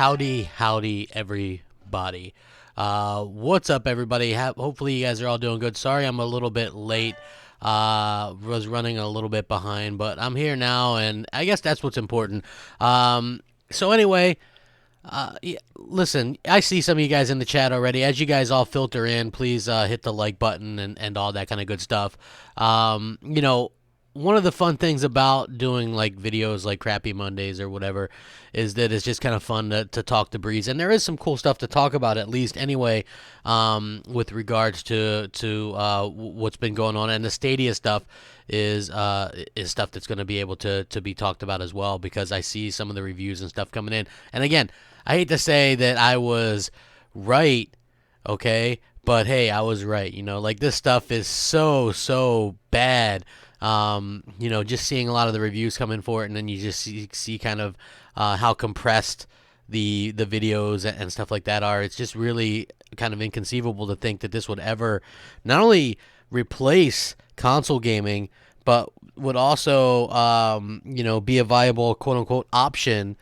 Howdy, everybody. What's up, everybody? Hopefully, you guys are all doing good. Sorry, I'm a little bit late. Was running a little bit behind, but I'm here now, and I guess that's what's important. So anyway, yeah, listen, I see some of you guys in the chat already. As you guys all filter in, please hit the like button and all that kind of good stuff. One of the fun things about doing like videos like Crappy Mondays or whatever is that it's just kind of fun to talk to Breeze, and there is some cool stuff to talk about, at least anyway, with regards to what's been going on, and the Stadia stuff is stuff that's going to be able to be talked about as well, because I see some of the reviews and stuff coming in, and again, I hate to say that I was right, okay, but hey, I was right. Like, this stuff is so bad. Just seeing a lot of the reviews come in for it, and then you just see kind of how compressed the videos and stuff like that are. It's just really kind of inconceivable to think that this would ever not only replace console gaming, but would also be a viable quote unquote option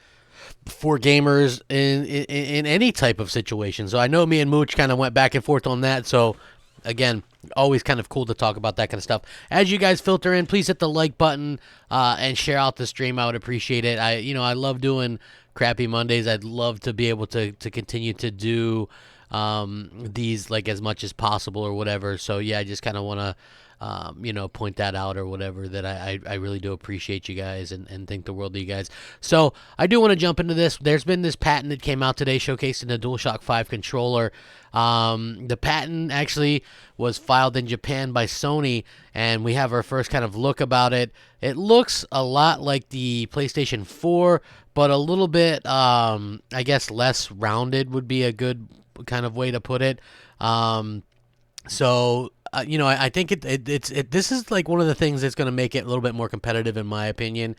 for gamers in any type of situation. So I know me and Mooch kind of went back and forth on that. So again, always kind of cool to talk about that kind of stuff. As you guys filter in, please hit the like button and share out the stream. I would appreciate it. I love doing Crappy Mondays. I'd love to be able to continue to do these like as much as possible or whatever. So yeah, I just kind of want to point that out or whatever, that I really do appreciate you guys and think the world of you guys. So I do want to jump into this. There's been this patent that came out today showcasing the DualShock 5 controller. The patent actually was filed in Japan by Sony, and we have our first kind of look about it. It looks a lot like the PlayStation 4, but a little bit, I guess, less rounded would be a good kind of way to put it. I think this is like one of the things that's going to make it a little bit more competitive, in my opinion.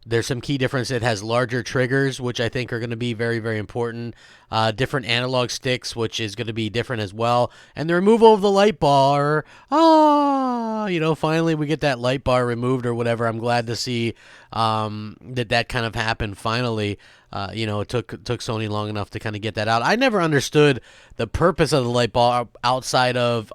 There's some key difference. It has larger triggers, which I think are going to be very, very important. Different analog sticks, which is going to be different as well. And the removal of the light bar. Finally we get that light bar removed or whatever. I'm glad to see that kind of happened finally. It took Sony long enough to kind of get that out. I never understood the purpose of the light bar outside of,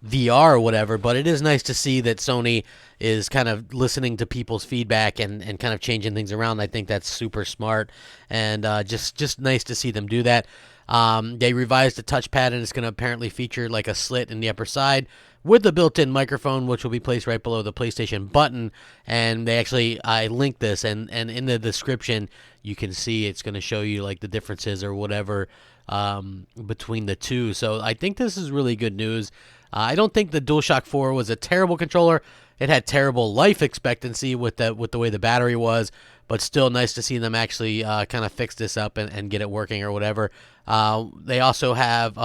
VR or whatever, but it is nice to see that Sony is kind of listening to people's feedback and kind of changing things around. I think that's super smart, and just nice to see them do that. They revised the touchpad, and it's going to apparently feature like a slit in the upper side with the built-in microphone, which will be placed right below the PlayStation button. And I linked this, and in the description you can see it's going to show you like the differences or whatever between the two. So I think this is really good news. I don't think the DualShock 4 was a terrible controller. It had terrible life expectancy with the way the battery was, but still nice to see them actually kind of fix this up and get it working or whatever. They also have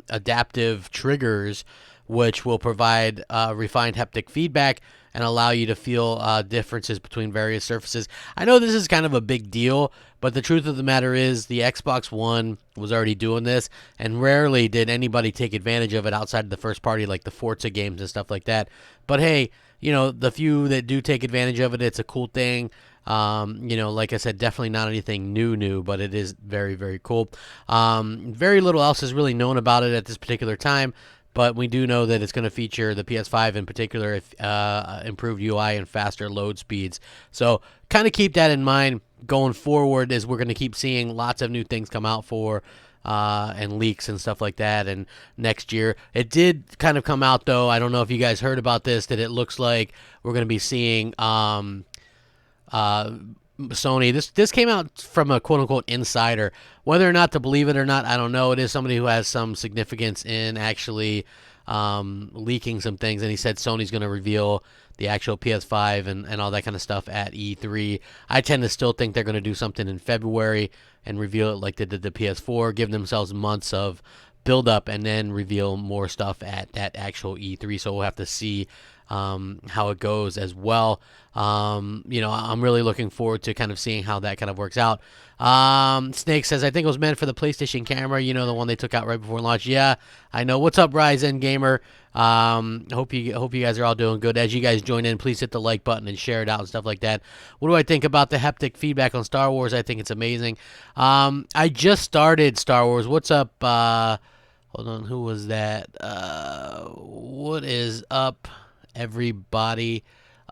adaptive triggers, which will provide refined haptic feedback and allow you to feel differences between various surfaces. I know this is kind of a big deal, but the truth of the matter is the Xbox One was already doing this, and rarely did anybody take advantage of it outside of the first party, like the Forza games and stuff like that. But hey, the few that do take advantage of it, it's a cool thing. Like I said, definitely not anything new, but it is very, very cool. Very little else is really known about it at this particular time. But we do know that it's going to feature the PS5 in particular, improved UI and faster load speeds. So kind of keep that in mind going forward, as we're going to keep seeing lots of new things come out for and leaks and stuff like that. And next year, it did kind of come out, though. I don't know if you guys heard about this, that it looks like we're going to be seeing Sony. This came out from a quote-unquote insider. Whether or not to believe it or not, I don't know. It is somebody who has some significance in actually leaking some things, and he said Sony's going to reveal the actual PS5 and all that kind of stuff at E3. I tend to still think they're going to do something in February and reveal it like they did the PS4, give themselves months of build-up, and then reveal more stuff at that actual E3. So we'll have to see how it goes as well. I'm really looking forward to kind of seeing how that kind of works out. Snake says, I think it was meant for the PlayStation camera, the one they took out right before launch. Yeah, I know. What's up, Ryzen Gamer? Hope you guys are all doing good. As you guys join in, please hit the like button and share it out and stuff like that. What do I think about the haptic feedback on Star Wars? I think it's amazing. I just started Star Wars. What's up? Hold on, who was that? What is up, everybody?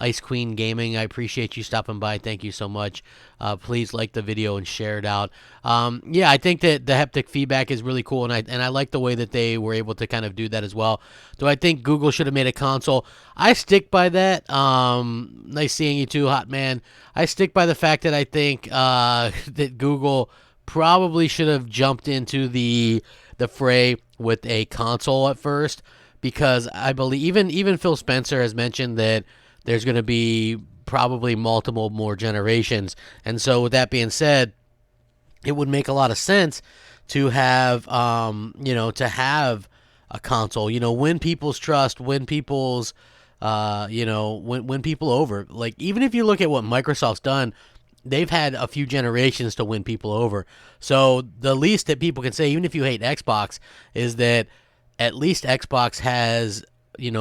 Ice Queen Gaming, I appreciate you stopping by. Thank you so much. Please like the video and share it out. Yeah, I think that the haptic feedback is really cool, and I like the way that they were able to kind of do that as well. Do I think Google should have made a console? I stick by that. Nice seeing you too, Hot Man. I stick by the fact that I think that Google probably should have jumped into the fray with a console at first, because I believe even Phil Spencer has mentioned that there's going to be probably multiple more generations. And so with that being said, it would make a lot of sense to have, to have a console, win people's trust, win people's, win people over. Like, even if you look at what Microsoft's done, they've had a few generations to win people over. So the least that people can say, even if you hate Xbox, is that at least Xbox has,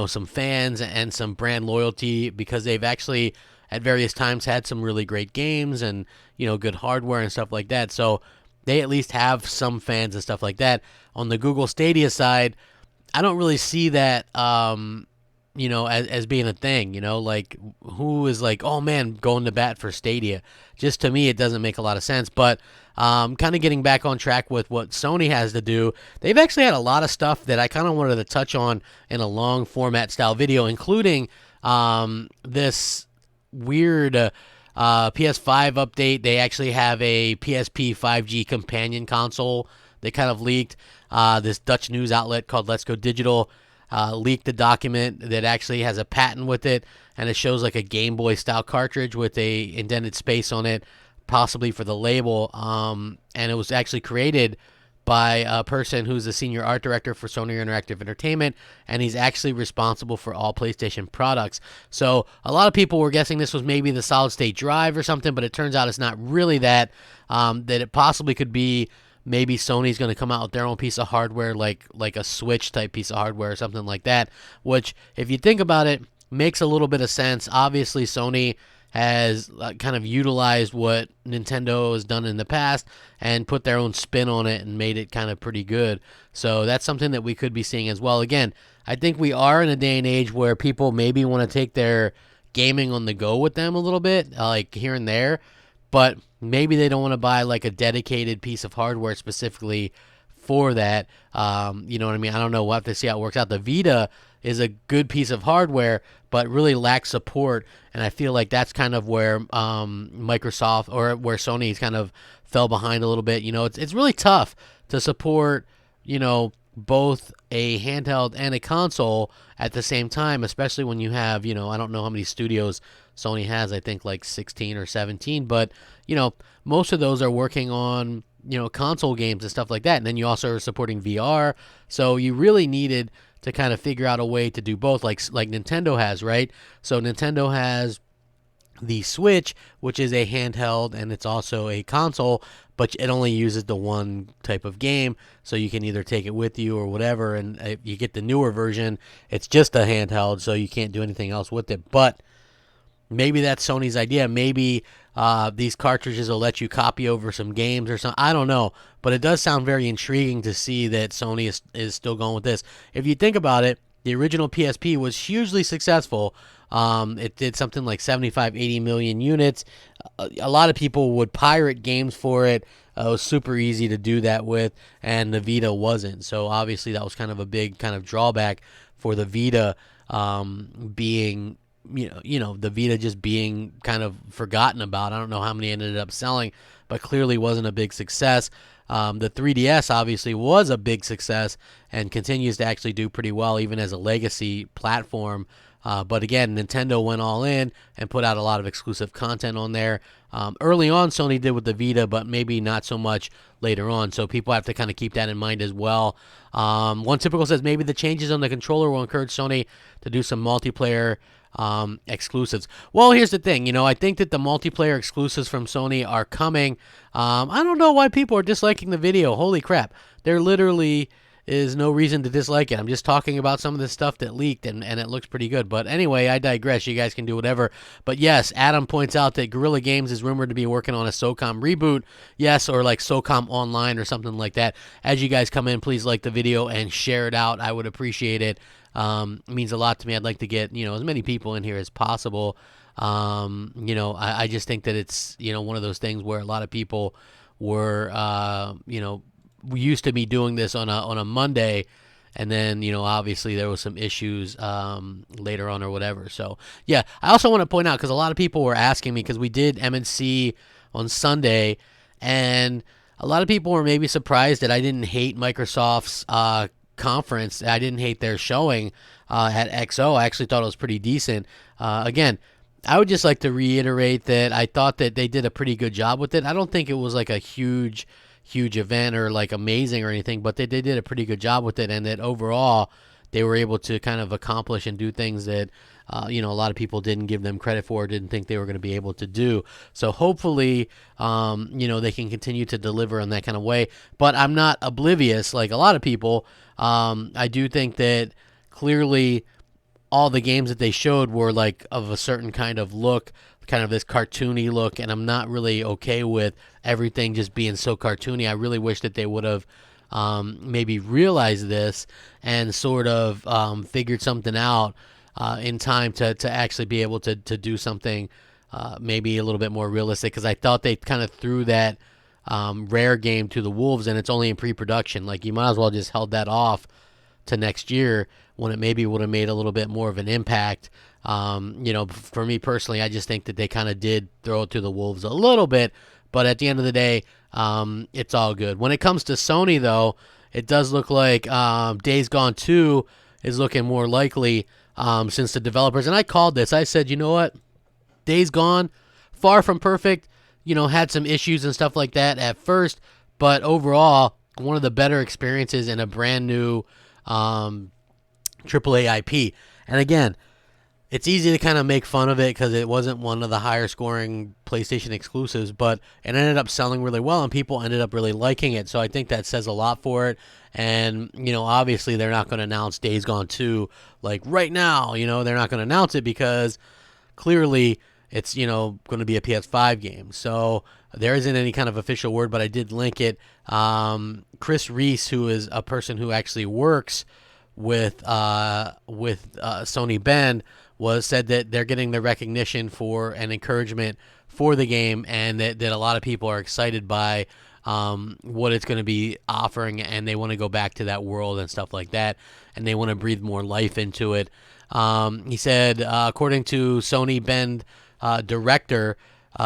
some fans and some brand loyalty, because they've actually at various times had some really great games and, good hardware and stuff like that. So they at least have some fans and stuff like that. On the Google Stadia side, I don't really see that, as being a thing, like, who is like, oh man, going to bat for Stadia. Just to me, it doesn't make a lot of sense. But kind of getting back on track with what Sony has to do, they've actually had a lot of stuff that I kind of wanted to touch on in a long format style video, including this weird PS5 update. They actually have a PSP 5G companion console. They kind of leaked. This Dutch news outlet called Let's Go Digital leaked the document that actually has a patent with it, and it shows like a Game Boy style cartridge with a indented space on it, possibly for the label. And it was actually created by a person who's the senior art director for Sony Interactive Entertainment, and he's actually responsible for all PlayStation products. So a lot of people were guessing this was maybe the solid state drive or something, but it turns out it's not really that. That it possibly could be maybe Sony's going to come out with their own piece of hardware, like a Switch type piece of hardware or something like that, which, if you think about it, makes a little bit of sense. Obviously, Sony has kind of utilized what Nintendo has done in the past and put their own spin on it and made it kind of pretty good. So that's something that we could be seeing as well. Again, I think we are in a day and age where people maybe want to take their gaming on the go with them a little bit, like here and there, but maybe they don't want to buy like a dedicated piece of hardware specifically for that. You know what I mean? I don't know. We'll have to see how it works out. The Vita is a good piece of hardware, but really lacks support, and I feel like that's kind of where Microsoft, or where Sony's kind of fell behind a little bit. It's really tough to support, both a handheld and a console at the same time, especially when you have, I don't know how many studios Sony has. I think like 16 or 17, but most of those are working on, console games and stuff like that. And then you also are supporting VR. So you really needed to kind of figure out a way to do both, like Nintendo has, right? So Nintendo has the Switch, which is a handheld, and it's also a console, but it only uses the one type of game, so you can either take it with you or whatever. And if you get the newer version, it's just a handheld, so you can't do anything else with it. But maybe that's Sony's idea. Maybe these cartridges will let you copy over some games or something. I don't know. But it does sound very intriguing to see that Sony is still going with this. If you think about it, the original PSP was hugely successful. It did something like 75, 80 million units. A lot of people would pirate games for it. It was super easy to do that with, and the Vita wasn't. So obviously that was kind of a big kind of drawback for the Vita being... the Vita just being kind of forgotten about. I don't know how many ended up selling, but clearly wasn't a big success. The 3DS obviously was a big success and continues to actually do pretty well, even as a legacy platform. But again, Nintendo went all in and put out a lot of exclusive content on there. Early on, Sony did with the Vita, but maybe not so much later on. So people have to kind of keep that in mind as well. One Typical says maybe the changes on the controller will encourage Sony to do some multiplayer exclusives. Well, here's the thing. I think that the multiplayer exclusives from Sony are coming. I don't know why people are disliking the video. Holy crap. There literally is no reason to dislike it. I'm just talking about some of the stuff that leaked, and it looks pretty good. But anyway, I digress. You guys can do whatever. But yes, Adam points out that Guerrilla Games is rumored to be working on a SOCOM reboot. Yes, or like SOCOM Online or something like that. As you guys come in, please like the video and share it out. I would appreciate it. It means a lot to me. I'd like to get, as many people in here as possible. I just think that it's, one of those things where a lot of people were, we used to be doing this on a Monday, and then obviously there was some issues later on or whatever. So yeah, I also want to point out, because a lot of people were asking me, because we did MNC on Sunday, and a lot of people were maybe surprised that I didn't hate Microsoft's conference. I didn't hate their showing at XO. I actually thought it was pretty decent. Again, I would just like to reiterate that I thought that they did a pretty good job with it. I don't think it was like a huge event or like amazing or anything, but they did a pretty good job with it, and that overall they were able to kind of accomplish and do things that a lot of people didn't give them credit for, didn't think they were going to be able to do. So hopefully they can continue to deliver in that kind of way. But I'm not oblivious like a lot of people. I do think that clearly all the games that they showed were like of a certain kind of look, kind of this cartoony look, and I'm not really okay with everything just being so cartoony. I really wish that they would have maybe realized this and sort of figured something out in time to actually be able to do something maybe a little bit more realistic, because I thought they kind of threw that Rare game to the wolves, and it's only in pre-production. Like, you might as well just held that off to next year when it maybe would have made a little bit more of an impact. For me personally, I just think that they kind of did throw it to the wolves a little bit, but at the end of the day, it's all good. When it comes to Sony, though, it does look like Days Gone 2 is looking more likely since the developers, and I called this. I said, you know what? Days Gone, far from perfect, had some issues and stuff like that at first, but overall, one of the better experiences in a brand new AAA IP. And again, it's easy to kind of make fun of it because it wasn't one of the higher scoring PlayStation exclusives, but it ended up selling really well and people ended up really liking it. So I think that says a lot for it. And, obviously they're not going to announce Days Gone 2 like right now. They're not going to announce it because clearly it's, going to be a PS5 game. So there isn't any kind of official word, but I did link it. Chris Reese, who is a person who actually works with Sony Bend, said that they're getting the recognition for and encouragement for the game, and that a lot of people are excited by what it's going to be offering, and they want to go back to that world and stuff like that, and they want to breathe more life into it. He said, according to Sony Bend director,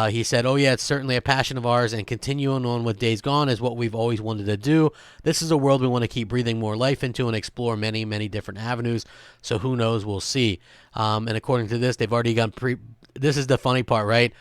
he said, "Oh yeah, it's certainly a passion of ours, and continuing on with Days Gone is what we've always wanted to do. This is a world we want to keep breathing more life into and explore many, many different avenues. So who knows? We'll see." And according to this, they've already gone This is the funny part, right?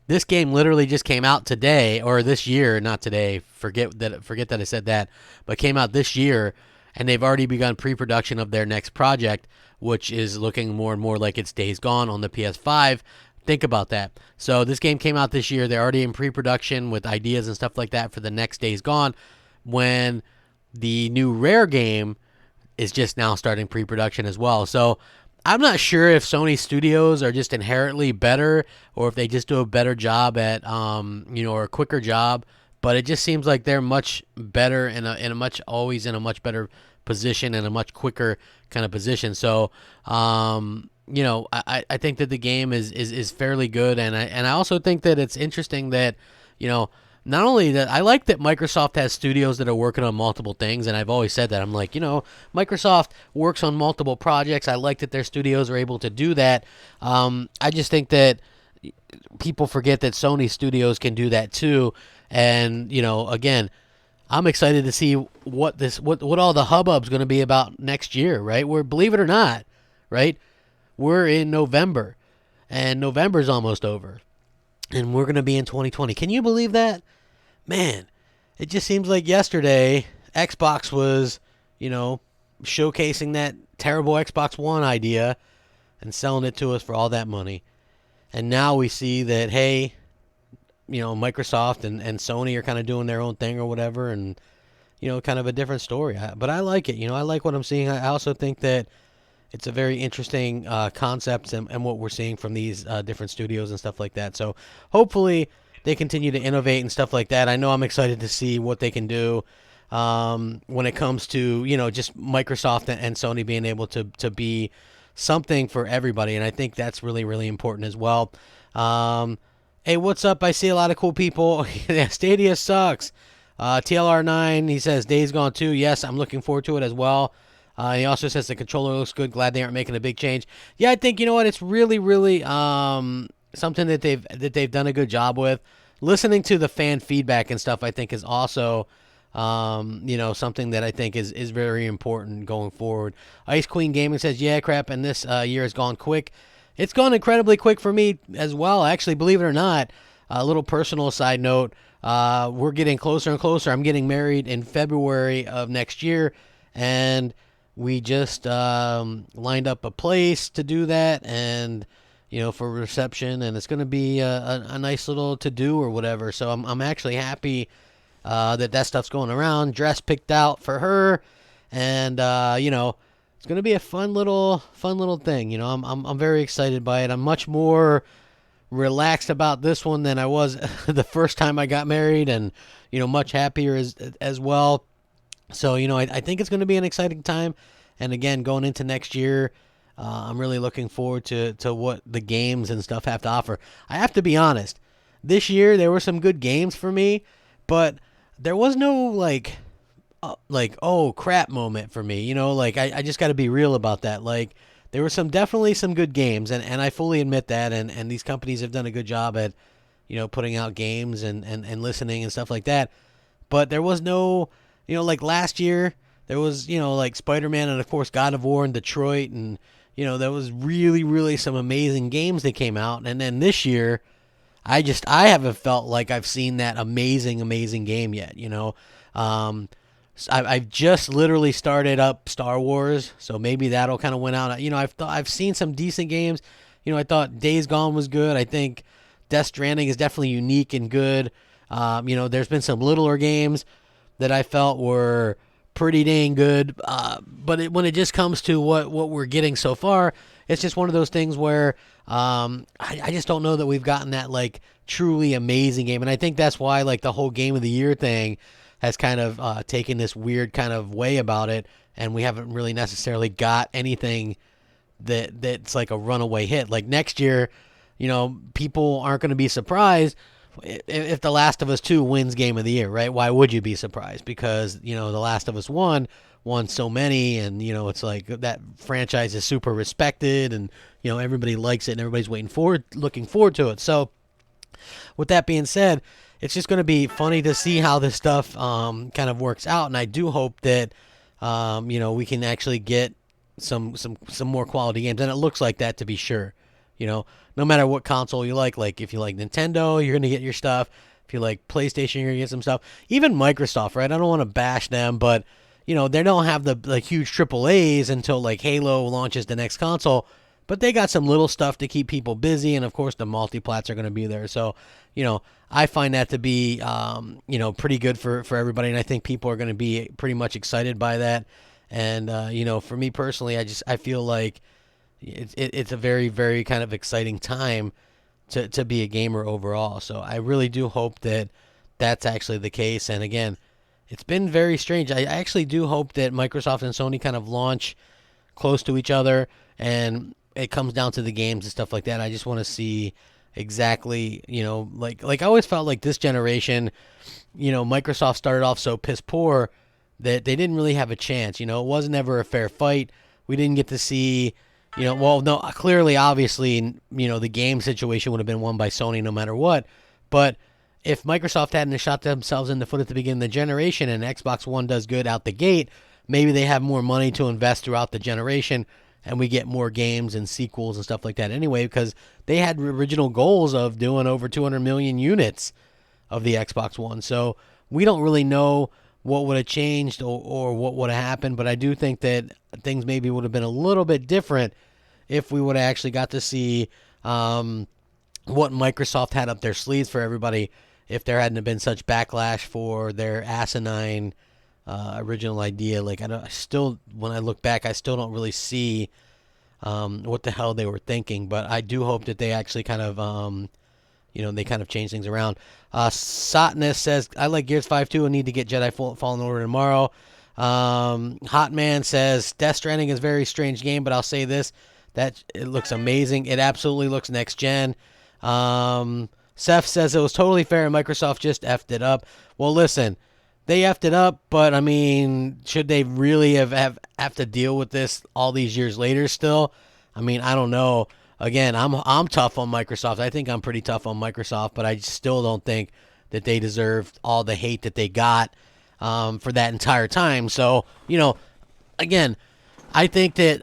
This game literally just came out today, or this year, not today. Forget that I said that, but came out this year, and they've already begun pre-production of their next project, which is looking more and more like it's Days Gone on the PS5. Think about that. So this game came out this year. They're already in pre-production with ideas and stuff like that for the next Days Gone, when the new Rare game is just now starting pre-production as well. So I'm not sure if Sony Studios are just inherently better, or if they just do a better job at, or a quicker job. But it just seems like they're much better always in a much better position and a much quicker kind of position. So, I think that the game is fairly good, and I also think that it's interesting that, not only that, I like that Microsoft has studios that are working on multiple things, and I've always said that. I'm like, Microsoft works on multiple projects. I like that their studios are able to do that. I just think that people forget that Sony Studios can do that too. And, again, I'm excited to see what all the hubbub's going to be about next year, right? Where, believe it or not, right, we're in November, and November's almost over, and we're going to be in 2020. Can you believe that? Man, it just seems like yesterday Xbox was, showcasing that terrible Xbox One idea and selling it to us for all that money. And now we see that, hey, Microsoft and Sony are kind of doing their own thing or whatever, and, kind of a different story. But I like it. I like what I'm seeing. I also think that it's a very interesting concept and what we're seeing from these different studios and stuff like that. So hopefully they continue to innovate and stuff like that. I know I'm excited to see what they can do when it comes to, just Microsoft and Sony being able to be something for everybody. And I think that's really, really important as well. Hey, what's up? I see a lot of cool people. Yeah, Stadia sucks. TLR9, he says, Days Gone 2. Yes, I'm looking forward to it as well. He also says the controller looks good. Glad they aren't making a big change. Yeah, I think, it's really, really something that they've done a good job with. Listening to the fan feedback and stuff, I think, is also something that I think is very important going forward. Ice Queen Gaming says, yeah, crap, and this year has gone quick. It's gone incredibly quick for me as well. Actually, believe it or not, a little personal side note, we're getting closer and closer. I'm getting married in February of next year, and we just lined up a place to do that, and for reception, and it's going to be a nice little to-do or whatever. So I'm actually happy that stuff's going around. Dress picked out for her, and it's going to be a fun little thing. I'm very excited by it. I'm much more relaxed about this one than I was the first time I got married, and much happier as well. So I think it's going to be an exciting time, and again, going into next year, I'm really looking forward to what the games and stuff have to offer. I have to be honest, this year there were some good games for me, but there was no oh crap moment for me. I just got to be real about that. There were definitely some good games, and I fully admit that, and these companies have done a good job at putting out games and listening and stuff like that. But there was no, last year there was Spider-Man and of course God of War and Detroit, and there was really, really some amazing games that came out. And then this year, I haven't felt like I've seen that amazing game yet. I've just literally started up Star Wars, so maybe that'll kind of win out. I've seen some decent games. I thought Days Gone was good. I think Death Stranding is definitely unique and good. There's been some littler games that I felt were pretty dang good. But when it just comes to what we're getting so far, it's just one of those things where I just don't know that we've gotten that truly amazing game. And I think that's why the whole Game of the Year thing has kind of taken this weird kind of way about it, and we haven't really necessarily got anything that's a runaway hit. Next year, people aren't going to be surprised if The Last of Us 2 wins Game of the Year, right? Why would you be surprised? Because, The Last of Us 1 won so many, and, it's that franchise is super respected, and, everybody likes it, and everybody's looking forward to it. So, with that being said, it's just going to be funny to see how this stuff kind of works out, and I do hope that, we can actually get some more quality games, and it looks like that to be sure. No matter what console you like if you like Nintendo, you're going to get your stuff. If you like PlayStation, you're going to get some stuff. Even Microsoft, right? I don't want to bash them, but, they don't have the huge AAAs until, Halo launches the next console. But they got some little stuff to keep people busy, and, of course, the multiplats are going to be there. So, I find that to be, pretty good for everybody, and I think people are going to be pretty much excited by that. And, for me personally, I feel like it's a very, very kind of exciting time to be a gamer overall. So I really do hope that that's actually the case. And again, it's been very strange. I actually do hope that Microsoft and Sony kind of launch close to each other, and it comes down to the games and stuff like that. I just want to see exactly, I always felt like this generation, Microsoft started off so piss poor that they didn't really have a chance. It wasn't ever a fair fight. We didn't get to see, clearly, obviously, the game situation would have been won by Sony no matter what. But if Microsoft hadn't shot themselves in the foot at the beginning of the generation and Xbox One does good out the gate, maybe they have more money to invest throughout the generation and we get more games and sequels and stuff like that anyway, because they had original goals of doing over 200 million units of the Xbox One. So we don't really know what would have changed or what would have happened, but I do think that things maybe would have been a little bit different if we would have actually got to see what Microsoft had up their sleeves for everybody, if there hadn't been such backlash for their asinine original idea. Like, I still, when I look back, I still don't really see what the hell they were thinking, but I do hope that they actually kind of they kind of change things around. Sotness says, I like Gears 5 too. I need to get Jedi Fallen Order tomorrow. Hot Man says, Death Stranding is a very strange game, but I'll say this, that it looks amazing. It absolutely looks next gen. Seth says it was totally fair and Microsoft just effed it up. Well, listen, they effed it up, but I mean, should they really have to deal with this all these years later still? I mean, I don't know. Again, I'm tough on Microsoft. I think I'm pretty tough on Microsoft, but I still don't think that they deserved all the hate that they got for that entire time. So, again, I think that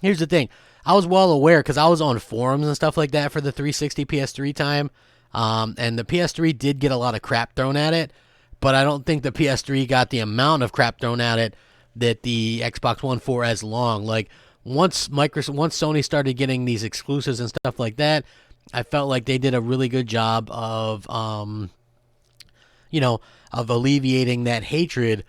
here's the thing. I was well aware because I was on forums and stuff like that for the 360 PS3 time, and the PS3 did get a lot of crap thrown at it, but I don't think the PS3 got the amount of crap thrown at it that the Xbox One for as long. Like, once Sony started getting these exclusives and stuff like that, I felt like they did a really good job of alleviating that hatred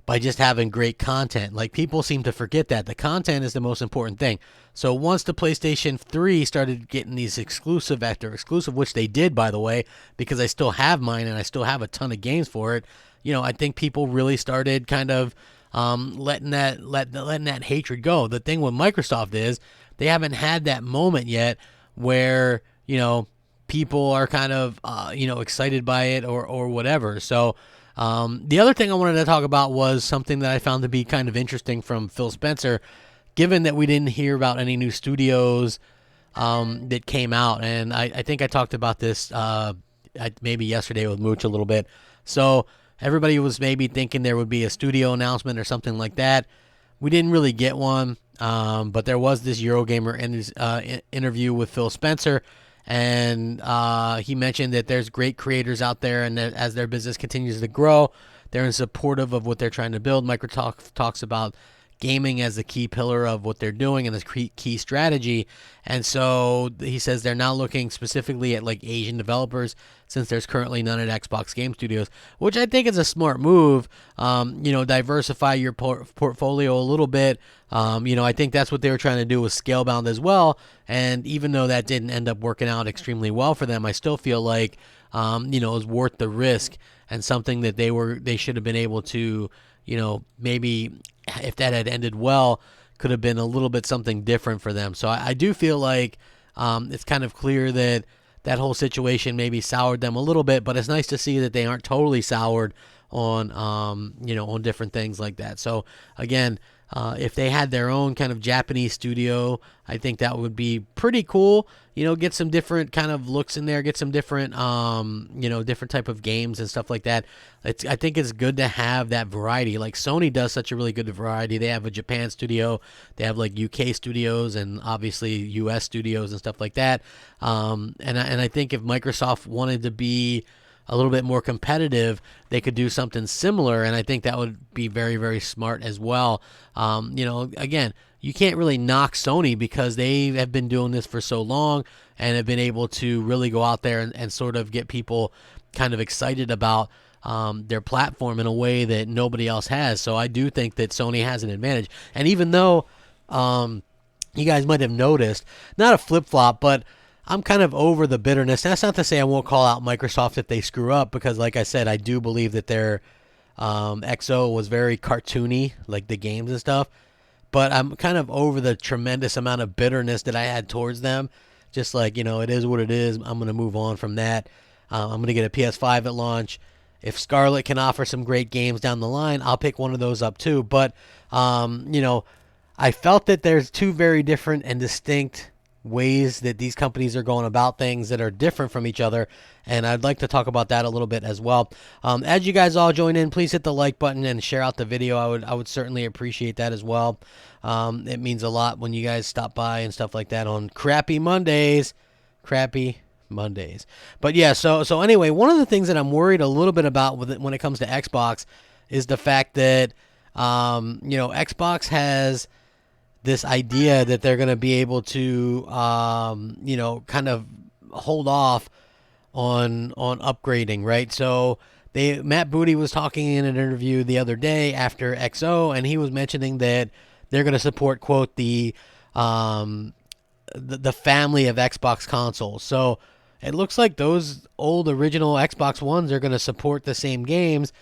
by just having great content. Like, people seem to forget that the content is the most important thing. So once the PlayStation 3 started getting these exclusive after exclusive, which they did, by the way, because I still have mine and I still have a ton of games for it, I think people really started kind of letting that hatred go. The thing with Microsoft is they haven't had that moment yet where people are kind of excited by it or whatever. So the other thing I wanted to talk about was something that I found to be kind of interesting from Phil Spencer, given that we didn't hear about any new studios that came out, and I think I talked about this maybe yesterday with Mooch a little bit. So everybody was maybe thinking there would be a studio announcement or something like that. We didn't really get one, but there was this Eurogamer interview with Phil Spencer, and he mentioned that there's great creators out there, and that as their business continues to grow, they're supportive of what they're trying to build. Microsoft talks about gaming as the key pillar of what they're doing and the key strategy. And so he says they're now looking specifically at like Asian developers, since there's currently none at Xbox Game Studios, which I think is a smart move. Diversify your portfolio a little bit. I think that's what they were trying to do with Scalebound as well. And even though that didn't end up working out extremely well for them, I still feel like it was worth the risk and something that they should have been able to, maybe if that had ended well, could have been a little bit something different for them. So I do feel like it's kind of clear that that whole situation maybe soured them a little bit, but it's nice to see that they aren't totally soured on on different things like that. So again, if they had their own kind of Japanese studio, I think that would be pretty cool. Get some different kind of looks in there, get some different different type of games and stuff like that. I think it's good to have that variety. Like Sony does such a really good variety. They have a Japan studio, they have like UK studios, and obviously US studios and stuff like that. And I think if Microsoft wanted to be a little bit more competitive, they could do something similar, and I think that would be very, very smart as well. Again, you can't really knock Sony because they have been doing this for so long and have been able to really go out there and sort of get people kind of excited about their platform in a way that nobody else has. So I do think that Sony has an advantage. And even though you guys might have noticed, not a flip-flop, but I'm kind of over the bitterness. That's not to say I won't call out Microsoft if they screw up, because like I said, I do believe that their XO was very cartoony, like the games and stuff. But I'm kind of over the tremendous amount of bitterness that I had towards them. Just like, it is what it is. I'm going to move on from that. I'm going to get a PS5 at launch. If Scarlett can offer some great games down the line, I'll pick one of those up too. But, I felt that there's two very different and distinct ways that these companies are going about things that are different from each other, and I'd like to talk about that a little bit as well. As you guys all join in, please hit the like button and share out the video. I would certainly appreciate that as well. It means a lot when you guys stop by and stuff like that on Crappy Mondays. But yeah, so anyway, one of the things that I'm worried a little bit about with it when it comes to Xbox is the fact that Xbox has this idea that they're going to be able to kind of hold off on upgrading, right? So Matt Booty was talking in an interview the other day after XO, and he was mentioning that they're going to support, quote, the family of Xbox consoles. So it looks like those old original Xbox Ones are going to support the same games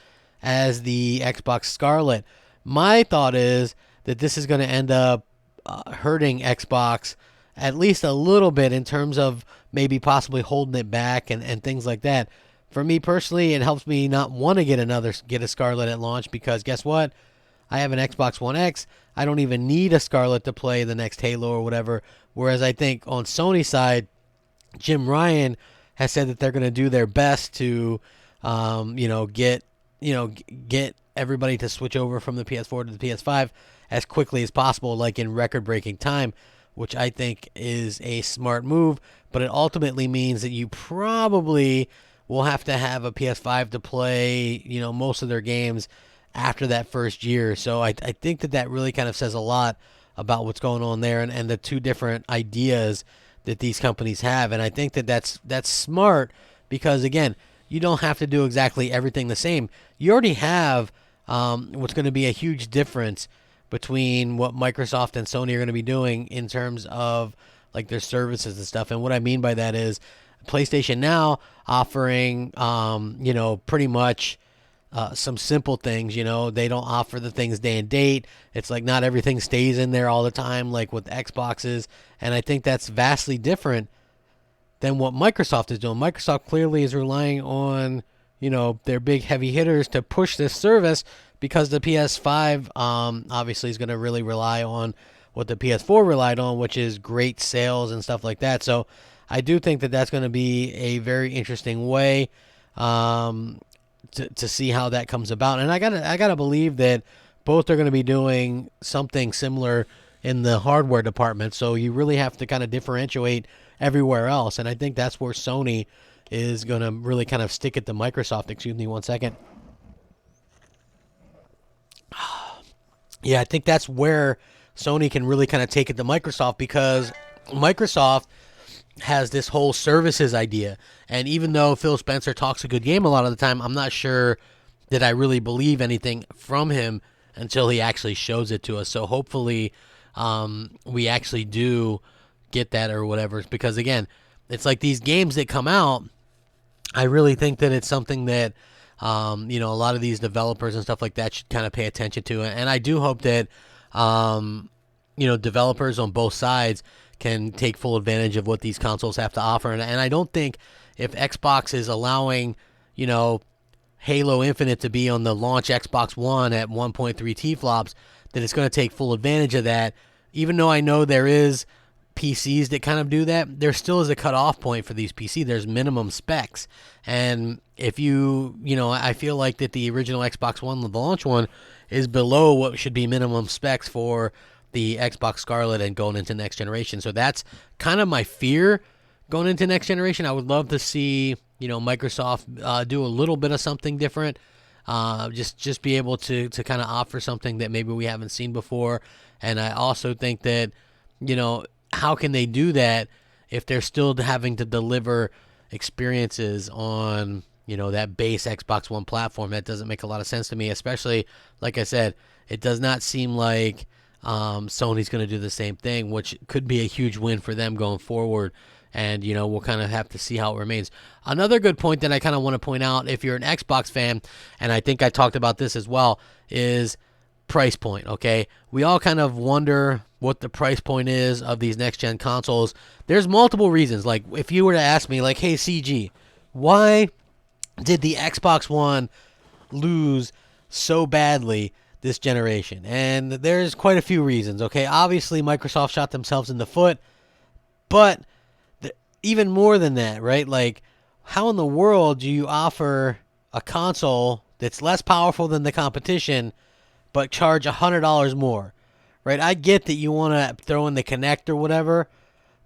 as the Xbox Scarlett. My thought is that this is going to end up hurting Xbox at least a little bit in terms of maybe possibly holding it back and things like that. For me personally, it helps me not want to get a Scarlett at launch, because guess what? I have an Xbox One X. I don't even need a Scarlett to play the next Halo or whatever. Whereas I think on Sony's side, Jim Ryan has said that they're going to do their best to, get everybody to switch over from the PS4 to the PS5 as quickly as possible, like in record-breaking time, which I think is a smart move. But it ultimately means that you probably will have to have a PS5 to play, most of their games after that first year. So I think that really kind of says a lot about what's going on there and the two different ideas that these companies have. And I think that's smart, because again, you don't have to do exactly everything the same. You already have what's going to be a huge difference between what Microsoft and Sony are going to be doing in terms of like their services and stuff. And what I mean by that is PlayStation Now offering, pretty much some simple things. They don't offer the things day and date. It's like not everything stays in there all the time, like with Xboxes. And I think that's vastly different than what Microsoft is doing. Microsoft clearly is relying on, their big heavy hitters to push this service, because the PS5 obviously is going to really rely on what the PS4 relied on, which is great sales and stuff like that. So I do think that that's going to be a very interesting way to see how that comes about. And I gotta believe that both are going to be doing something similar in the hardware department. So you really have to kind of differentiate everywhere else. And I think that's where Sony is going to really kind of stick it to Microsoft. Excuse me one second. Yeah, I think that's where Sony can really kind of take it to Microsoft, because Microsoft has this whole services idea. And even though Phil Spencer talks a good game a lot of the time, I'm not sure that I really believe anything from him until he actually shows it to us. So hopefully we actually do get that or whatever. Because again, it's like these games that come out, I really think that it's something that a lot of these developers and stuff like that should kind of pay attention to. And I do hope that developers on both sides can take full advantage of what these consoles have to offer. And I don't think if Xbox is allowing, Halo Infinite to be on the launch Xbox One at 1.3 T-flops, that it's going to take full advantage of that. Even though I know there is PCs that kind of do that, there still is a cutoff point for these PCs. There's minimum specs. And if I feel like that the original Xbox One, the launch one, is below what should be minimum specs for the Xbox Scarlett and going into next generation. So that's kind of my fear going into next generation. I would love to see, Microsoft do a little bit of something different. Just be able to kind of offer something that maybe we haven't seen before. And I also think that, how can they do that if they're still having to deliver experiences on, that base Xbox One platform? That doesn't make a lot of sense to me, especially, like I said, it does not seem like Sony's going to do the same thing, which could be a huge win for them going forward. And, we'll kind of have to see how it remains. Another good point that I kind of want to point out, if you're an Xbox fan, and I think I talked about this as well, is price point, okay? We all kind of wonder what the price point is of these next-gen consoles. There's multiple reasons. Like, if you were to ask me, like, hey, CG, why did the Xbox One lose so badly this generation? And there's quite a few reasons, okay? Obviously, Microsoft shot themselves in the foot, But even more than that, right? Like, how in the world do you offer a console that's less powerful than the competition, but charge $100 more, right? I get that you want to throw in the Kinect or whatever,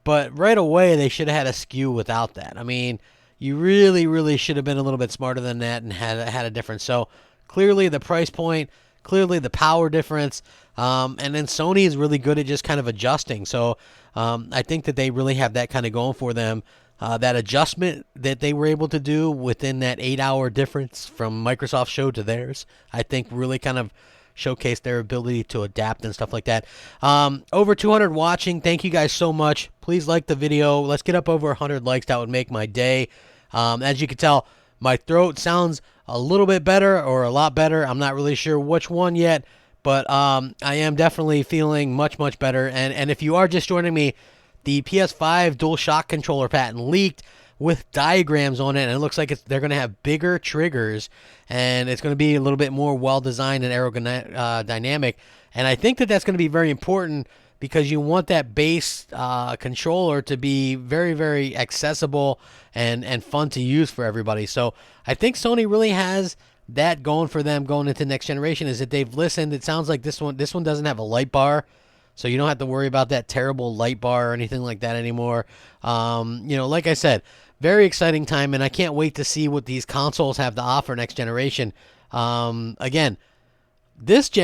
but right away they should have had a SKU without that. I mean, you really, really should have been a little bit smarter than that and had a difference. So clearly the price point, clearly the power difference, and then Sony is really good at just kind of adjusting. So I think that they really have that kind of going for them. That adjustment that they were able to do within that 8-hour difference from Microsoft's show to theirs, I think really kind of showcase their ability to adapt and stuff like that. Over 200 watching. Thank you guys so much. Please like the video. Let's get up over 100 likes. That would make my day. As you can tell, my throat sounds a little bit better or a lot better. I'm not really sure which one yet, but I am definitely feeling much, much better. And if you are just joining me, the PS5 DualShock controller patent leaked with diagrams on it, and it looks like they're going to have bigger triggers, and it's going to be a little bit more well-designed and aerodynamic. And I think that that's going to be very important because you want that base controller to be very, very accessible and fun to use for everybody. So I think Sony really has that going for them going into next generation, is that they've listened. It sounds like this one doesn't have a light bar, so you don't have to worry about that terrible light bar or anything like that anymore. Like I said, very exciting time, and I can't wait to see what these consoles have to offer next generation. Again, this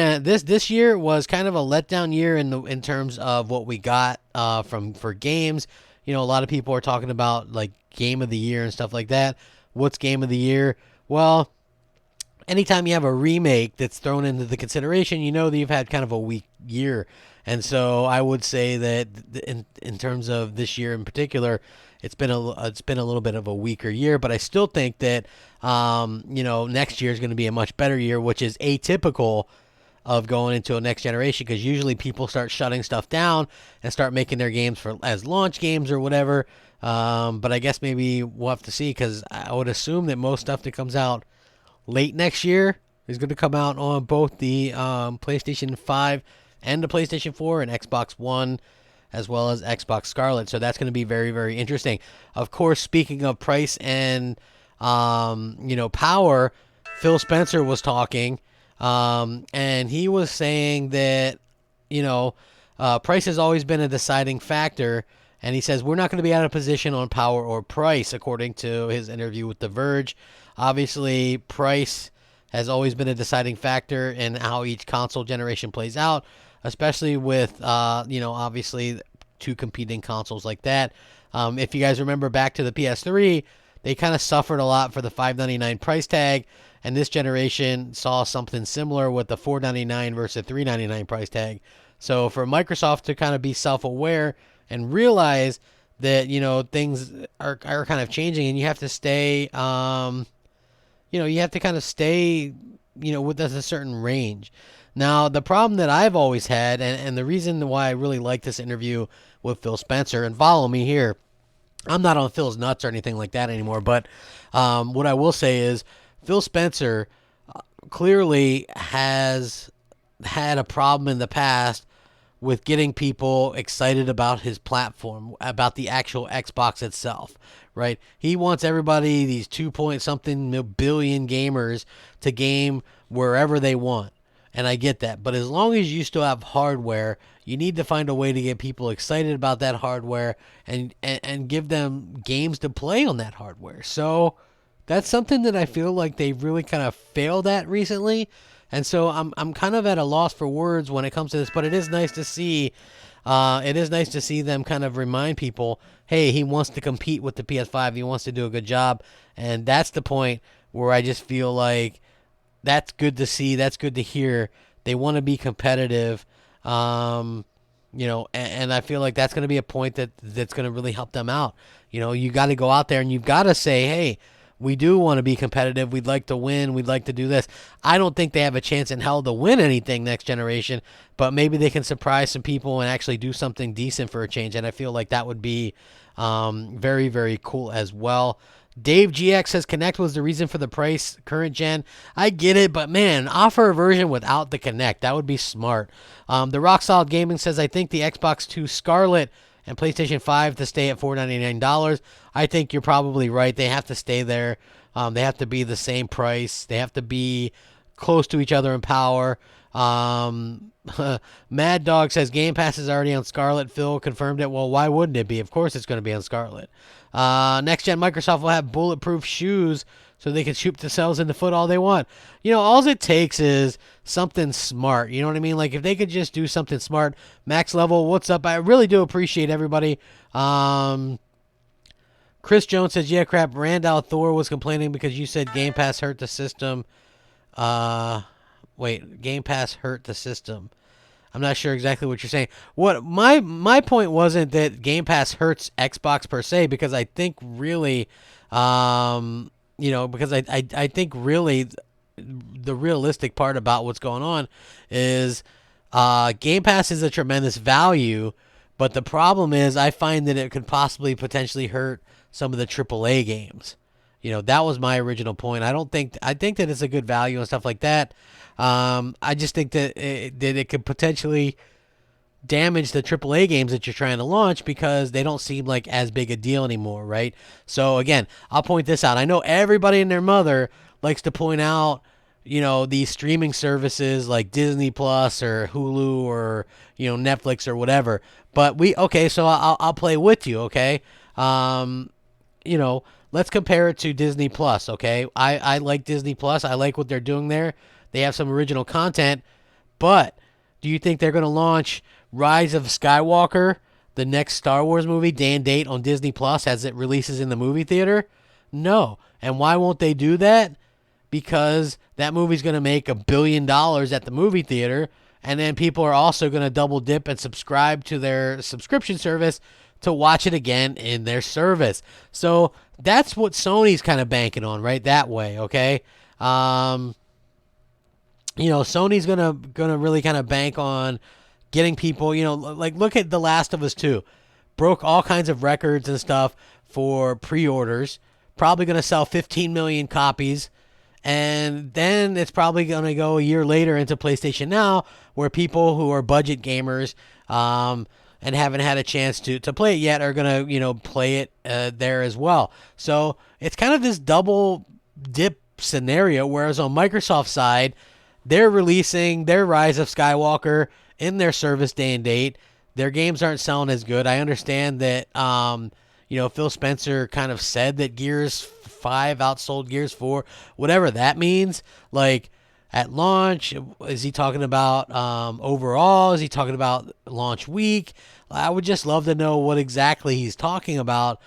year was kind of a letdown year in terms of what we got for games. A lot of people are talking about like game of the year and stuff like that. What's game of the year? Well, anytime you have a remake that's thrown into the consideration, you know that you've had kind of a weak year. And so I would say that in terms of this year in particular, it's been a little bit of a weaker year, but I still think that next year is going to be a much better year, which is atypical of going into a next generation, because usually people start shutting stuff down and start making their games as launch games or whatever. But I guess maybe we'll have to see, because I would assume that most stuff that comes out late next year is going to come out on both the PlayStation 5 and the PlayStation 4 and Xbox One, as well as Xbox Scarlett. So that's going to be very, very interesting. Of course, speaking of price and power, Phil Spencer was talking, and he was saying that price has always been a deciding factor. And he says we're not going to be out of position on power or price, according to his interview with The Verge. Obviously, price has always been a deciding factor in how each console generation plays out, especially with, obviously two competing consoles like that. If you guys remember back to the PS3, they kind of suffered a lot for the $599 price tag, and this generation saw something similar with the $499 versus $399 price tag. So for Microsoft to kind of be self-aware and realize that, things are kind of changing, and you have to stay, you have to kind of stay, within a certain range. Now, the problem that I've always had, and the reason why I really like this interview with Phil Spencer, and follow me here, I'm not on Phil's nuts or anything like that anymore, but what I will say is Phil Spencer clearly has had a problem in the past with getting people excited about his platform, about the actual Xbox itself, right? He wants everybody, these 2-point-something billion gamers, to game wherever they want. And I get that. But as long as you still have hardware, you need to find a way to get people excited about that hardware and give them games to play on that hardware. So that's something that I feel like they've really kind of failed at recently. And so I'm kind of at a loss for words when it comes to this, but it is nice to see them kind of remind people, hey, he wants to compete with the PS5. He wants to do a good job. And that's the point where I just feel like that's good to see. That's good to hear. They want to be competitive, and I feel like that's going to be a point that's going to really help them out. You got to go out there and you've got to say, hey, we do want to be competitive. We'd like to win. We'd like to do this. I don't think they have a chance in hell to win anything next generation, but maybe they can surprise some people and actually do something decent for a change. And I feel like that would be very, very cool as well. Dave GX says Kinect was the reason for the price current gen. I get it, but man, offer a version without the Kinect. That would be smart. The Rock Solid Gaming says, I think the Xbox 2 Scarlett and PlayStation 5 to stay at $499. I think you're probably right. They have to stay there. They have to be the same price. They have to be close to each other in power. Mad Dog says Game Pass is already on Scarlett. Phil confirmed it. Well, why wouldn't it be? Of course it's going to be on Scarlett. Next gen Microsoft will have bulletproof shoes so they can shoot themselves in the foot all they want. All it takes is something smart. You know what I mean? Like, if they could just do something smart. Max Level, what's up? I really do appreciate everybody. Chris Jones says, yeah, crap. Randall Thor was complaining because you said Game Pass hurt the system. Game Pass hurt the system. I'm not sure exactly what you're saying. What my point wasn't that Game Pass hurts Xbox per se, because I think really, because I think really the realistic part about what's going on is Game Pass is a tremendous value, but the problem is I find that it could possibly potentially hurt some of the AAA games. That was my original point. I think that it's a good value and stuff like that. I just think that it could potentially damage the AAA games that you're trying to launch because they don't seem like as big a deal anymore, right? So again, I'll point this out. I know everybody and their mother likes to point out, these streaming services like Disney Plus or Hulu or, Netflix or whatever. But so I'll play with you, okay? Let's compare it to Disney Plus, okay? I like Disney Plus. I like what they're doing there. They have some original content, but do you think they're going to launch Rise of Skywalker, the next Star Wars movie, day and date on Disney Plus as it releases in the movie theater? No. And why won't they do that? Because that movie's going to make $1 billion at the movie theater, and then people are also going to double dip and subscribe to their subscription service to watch it again in their service. So that's what Sony's kind of banking on, right? That way, okay? Sony's gonna really kind of bank on getting people, like look at The Last of Us 2. Broke all kinds of records and stuff for pre-orders. Probably gonna sell 15 million copies. And then it's probably gonna go a year later into PlayStation Now, where people who are budget gamers and haven't had a chance to play it yet are gonna, play it there as well. So it's kind of this double dip scenario, whereas on Microsoft's side, they're releasing their Rise of Skywalker in their service day and date. Their games aren't selling as good. I understand that, Phil Spencer kind of said that Gears 5 outsold Gears 4, whatever that means. Like, at launch, is he talking about overall? Is he talking about launch week? I would just love to know what exactly he's talking about,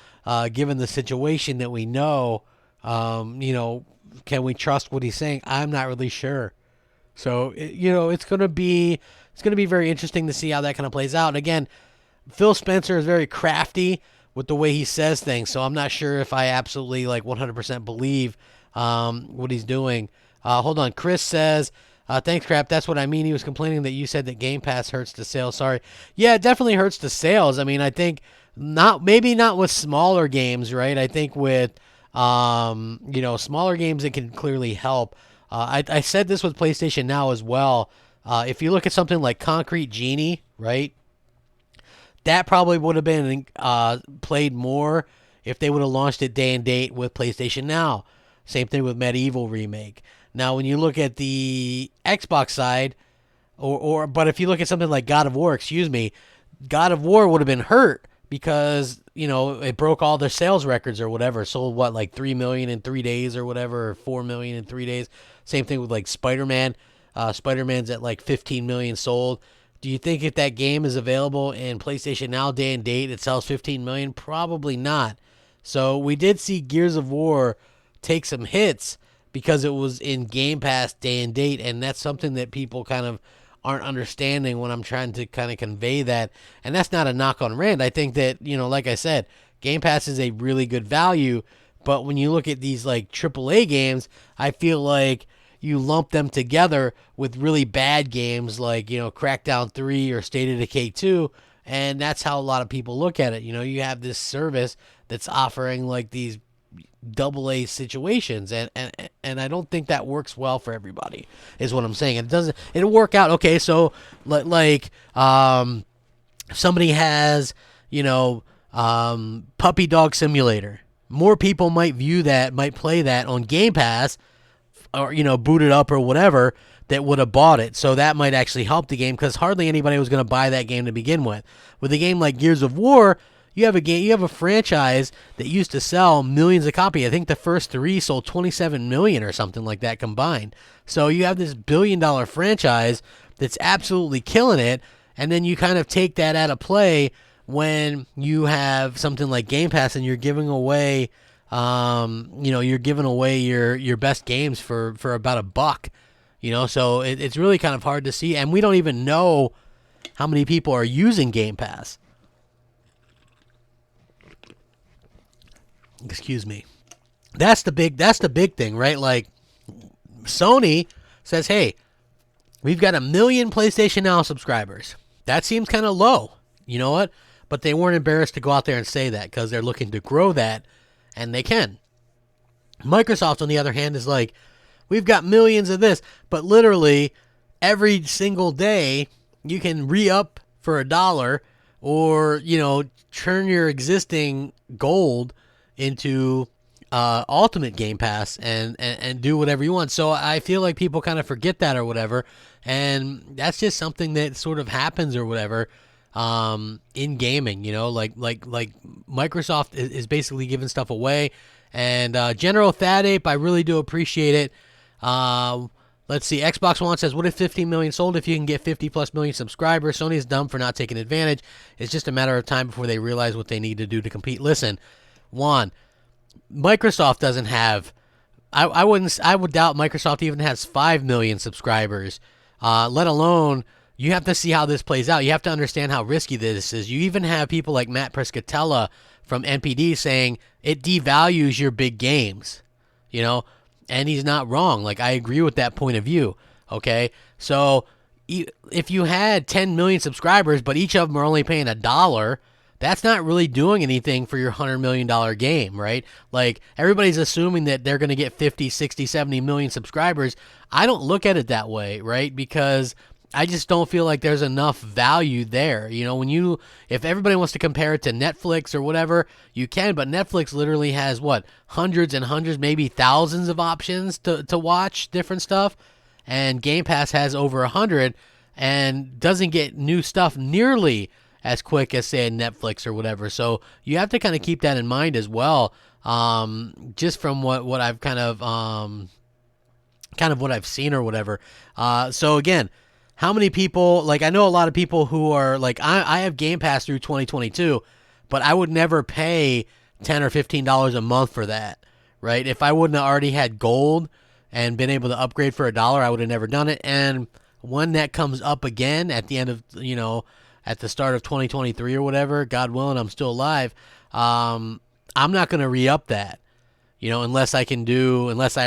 given the situation that we know. Can we trust what he's saying? I'm not really sure. So, it's going to be very interesting to see how that kind of plays out. And again, Phil Spencer is very crafty with the way he says things, so I'm not sure if I absolutely 100% believe what he's doing. Hold on. Chris says, thanks, Crap. That's what I mean. He was complaining that you said that Game Pass hurts the sales. Sorry. Yeah, it definitely hurts the sales. I mean, I think maybe not with smaller games, right? I think with, smaller games, it can clearly help. I said this with PlayStation Now as well. If you look at something like Concrete Genie, right? That probably would have been played more if they would have launched it day and date with PlayStation Now. Same thing with Medieval Remake. Now, when you look at the Xbox side, but if you look at something like God of War, God of War would have been hurt because, it broke all their sales records or whatever. Sold, 3 million in 3 days or whatever, or 4 million in 3 days. Same thing with, Spider-Man. Spider-Man's at, 15 million sold. Do you think if that game is available in PlayStation Now day and date, it sells 15 million? Probably not. So we did see Gears of War take some hits because it was in Game Pass day and date, and that's something that people kind of aren't understanding when I'm trying to kind of convey that. And that's not a knock on Rand. I think that, like I said, Game Pass is a really good value, but when you look at these AAA games, I feel like you lump them together with really bad games like, Crackdown 3 or State of Decay 2, and that's how a lot of people look at it. You have this service that's offering these AA situations, and I don't think that works well for everybody, is what I'm saying. It'll work out. Okay, so somebody has you know, Puppy Dog Simulator. More people might view that, might play that on Game Pass, or boot it up or whatever, that would have bought it. So that might actually help the game, because hardly anybody was going to buy that game to begin with. With a game like Gears of War, you have a franchise that used to sell millions of copies. I think the first 3 sold 27 million or something like that combined. So you have this billion-dollar franchise that's absolutely killing it, and then you kind of take that out of play when you have something like Game Pass and you're giving away, your best games for about $1. So it's really kind of hard to see, and we don't even know how many people are using Game Pass. Excuse me. That's the big thing, right? Like, Sony says, hey, we've got 1 million PlayStation Now subscribers. That seems kind of low. You know what? But they weren't embarrassed to go out there and say that, because they're looking to grow that, and they can. Microsoft, on the other hand, is like, we've got millions of this, but literally every single day you can re-up for $1, or, turn your existing gold into Ultimate Game Pass and do whatever you want. So I feel like people kind of forget that or whatever, and that's just something that sort of happens or whatever in gaming. Like Microsoft is basically giving stuff away. And General Thadape, I really do appreciate it. Let's see. Xbox One says, what if 15 million sold if you can get 50 plus million subscribers? Sony is dumb for not taking advantage. It's just a matter of time before they realize what they need to do to compete. Listen, Juan, Microsoft doesn't have, I would doubt Microsoft even has 5 million subscribers, let alone, you have to see how this plays out. You have to understand how risky this is. You even have people like Matt Piscatella from NPD saying it devalues your big games, and he's not wrong. Like, I agree with that point of view. Okay. So if you had 10 million subscribers, but each of them are only paying $1, that's not really doing anything for your $100 million game, right? Like, everybody's assuming that they're going to get 50, 60, 70 million subscribers. I don't look at it that way, right? Because I just don't feel like there's enough value there. If everybody wants to compare it to Netflix or whatever, you can, but Netflix literally has hundreds and hundreds, maybe thousands of options to watch different stuff. And Game Pass has over 100 and doesn't get new stuff nearly as quick as, say, Netflix or whatever. So you have to kind of keep that in mind as well. Just from what I've kind of what I've seen or whatever. So again, how many people, like, I know a lot of people who are like, I have Game Pass through 2022, but I would never pay $10 or $15 a month for that, right? If I wouldn't have already had gold and been able to upgrade for $1, I would have never done it. And when that comes up again at the end of, at the start of 2023 or whatever, God willing, I'm still alive, I'm not going to re-up that. Unless I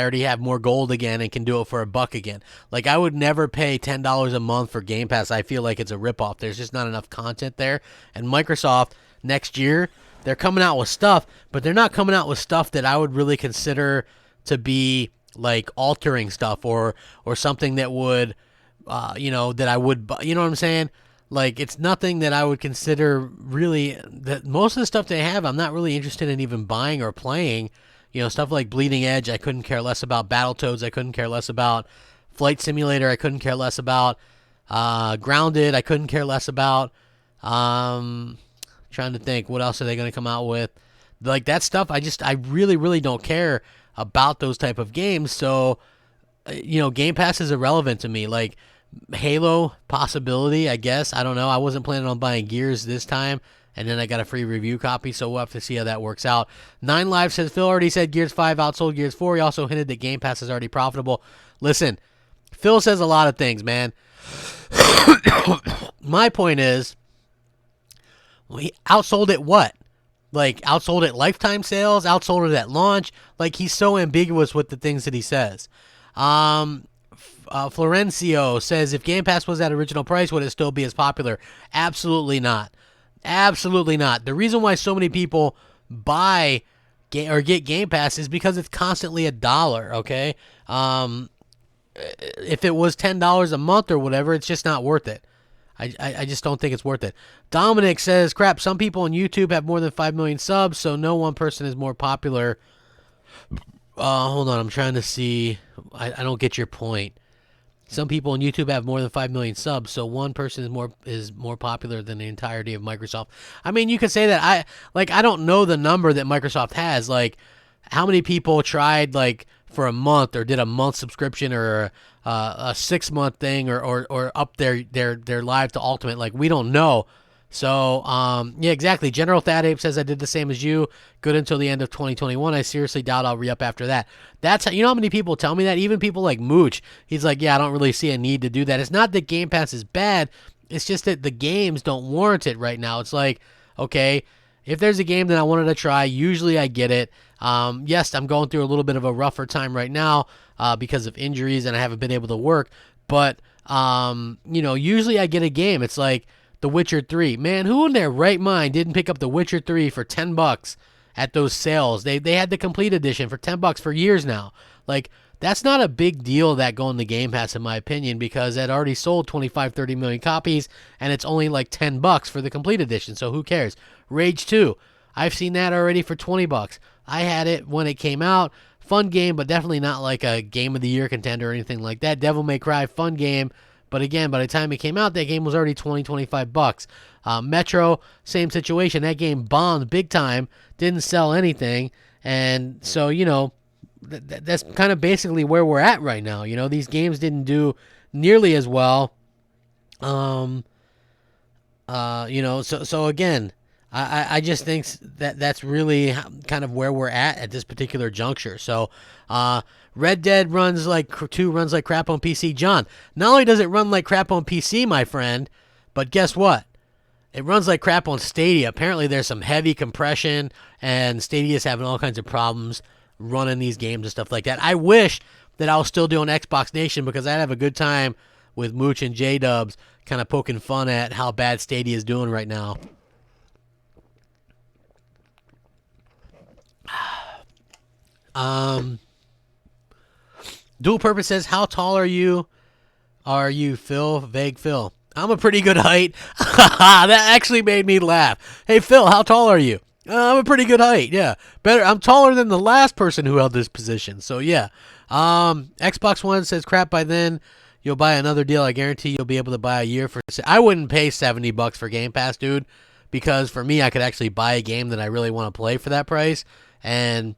already have more gold again and can do it for $1 again. Like, I would never pay $10 a month for Game Pass. I feel like it's a ripoff. There's just not enough content there. And Microsoft, next year, they're coming out with stuff, but they're not coming out with stuff that I would really consider to be, like, altering stuff or something that would, that I would, you know what I'm saying? Like, it's nothing that I would consider really, that most of the stuff they have, I'm not really interested in even buying or playing. Stuff like Bleeding Edge, I couldn't care less about. Battletoads, I couldn't care less about. Flight Simulator, I couldn't care less about. Grounded, I couldn't care less about. Trying to think, what else are they going to come out with? Like, that stuff, I really, really don't care about those type of games. So, Game Pass is irrelevant to me. Like, Halo, possibility, I guess. I don't know. I wasn't planning on buying Gears this time. And then I got a free review copy, so we'll have to see how that works out. 9Live says, Phil already said Gears 5 outsold Gears 4. He also hinted that Game Pass is already profitable. Listen, Phil says a lot of things, man. My point is, we outsold it what? Like, outsold it lifetime sales? Outsold it at launch? Like, he's so ambiguous with the things that he says. Florencio says, if Game Pass was at original price, would it still be as popular? Absolutely not. Absolutely not. The reason why so many people buy or get Game Pass is because it's constantly $1, okay? If it was $10 a month or whatever, it's just not worth it. I just don't think it's worth it. Dominic says, crap, some people on YouTube have more than 5 million subs, so no one person is more popular. Hold on, I'm trying to see. I don't get your point. Some people on YouTube have more than 5 million subs, so one person is more popular than the entirety of Microsoft. I mean, you could say that. I don't know the number that Microsoft has. Like, how many people tried like for a month or did a month subscription or a 6-month thing or up their live to Ultimate? Like, we don't know. So, yeah, exactly. General Thad Ape says, I did the same as you. Good until the end of 2021. I seriously doubt I'll re-up after that. That's how, you know how many people tell me that? Even people like Mooch. He's like, yeah, I don't really see a need to do that. It's not that Game Pass is bad. It's just that the games don't warrant it right now. It's like, okay, if there's a game that I wanted to try, usually I get it. Yes, I'm going through a little bit of a rougher time right now because of injuries and I haven't been able to work. But, usually I get a game. It's like The Witcher 3. Man, who in their right mind didn't pick up The Witcher 3 for $10 at those sales? They had the complete edition for $10 for years now. Like, that's not a big deal that going to Game Pass, in my opinion, because it already sold 25, 30 million copies, and it's only like $10 for the complete edition, so who cares? Rage 2. I've seen that already for $20. I had it when it came out. Fun game, but definitely not like a Game of the Year contender or anything like that. Devil May Cry, fun game. But again, by the time it came out, that game was already $20, $25. Metro, same situation. That game bombed big time, didn't sell anything. And so, that's kind of basically where we're at right now. These games didn't do nearly as well. So again, I just think that's really kind of where we're at this particular juncture. So, Red Dead runs like crap on PC. John, not only does it run like crap on PC, my friend, but guess what? It runs like crap on Stadia. Apparently there's some heavy compression, and Stadia's having all kinds of problems running these games and stuff like that. I wish that I was still doing Xbox Nation because I'd have a good time with Mooch and J-Dubs kind of poking fun at how bad Stadia is doing right now. Dual Purpose says, how tall are you? Are you Phil? Vague Phil. I'm a pretty good height. That actually made me laugh. Hey, Phil, how tall are you? I'm a pretty good height, yeah. Better. I'm taller than the last person who held this position, so yeah. Xbox One says, crap, by then you'll buy another deal. I guarantee you'll be able to buy a year for... I wouldn't pay $70 for Game Pass, dude, because for me, I could actually buy a game that I really want to play for that price, and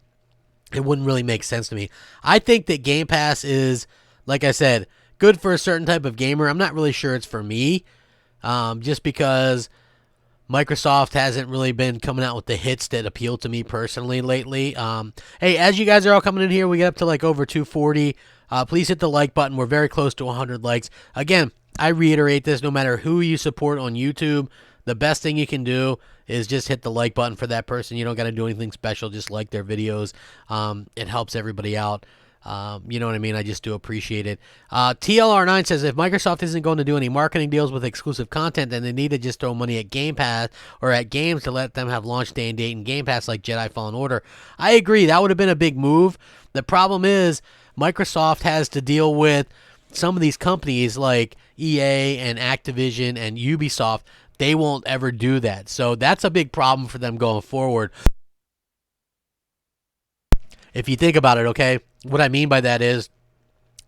it wouldn't really make sense to me. I think that Game Pass is, like I said, good for a certain type of gamer. I'm not really sure it's for me, just because Microsoft hasn't really been coming out with the hits that appeal to me personally lately. Hey, as you guys are all coming in here, we get up to like over 240. Please hit the like button. We're very close to 100 likes. Again, I reiterate this, no matter who you support on YouTube, the best thing you can do is just hit the like button for that person. You don't got to do anything special. Just like their videos. It helps everybody out. You know what I mean? I just do appreciate it. TLR9 says, if Microsoft isn't going to do any marketing deals with exclusive content, then they need to just throw money at Game Pass or at games to let them have launch day and date in Game Pass like Jedi Fallen Order. I agree. That would have been a big move. The problem is Microsoft has to deal with some of these companies like EA and Activision and Ubisoft. They won't ever do that. So that's a big problem for them going forward. If you think about it, okay, what I mean by that is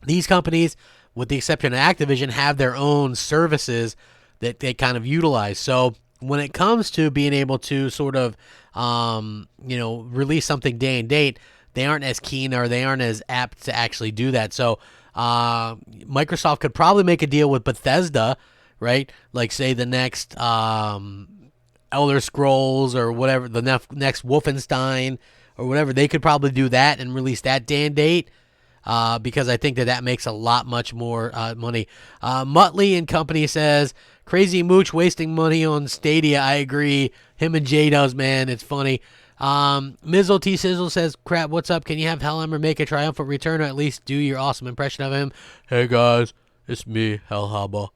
these companies, with the exception of Activision, have their own services that they kind of utilize. So when it comes to being able to sort of, release something day and date, they aren't as keen or they aren't as apt to actually do that. So Microsoft could probably make a deal with Bethesda, right? Like, say, the next Elder Scrolls or whatever, the next Wolfenstein or whatever. They could probably do that and release that day and date because I think that makes a lot much more money. Muttley and Company says, crazy Mooch wasting money on Stadia. I agree. Him and Jay does, man. It's funny. Mizzle T Sizzle says, crap, what's up? Can you have Hellhammer make a triumphant return or at least do your awesome impression of him? Hey guys, it's me, Hellhammer.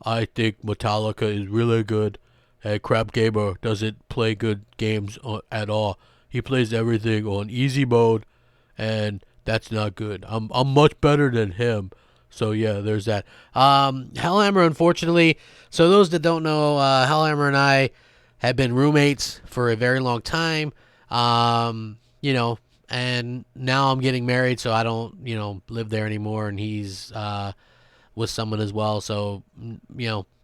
I think Metallica is really good. Hey, Crapgamer doesn't play good games at all. He plays everything on easy mode, and that's not good. I'm much better than him. So yeah, there's that. Hellhammer, unfortunately. So those that don't know, Hellhammer and I have been roommates for a very long time. You know, and now I'm getting married, so I don't, live there anymore, and he's with someone as well. So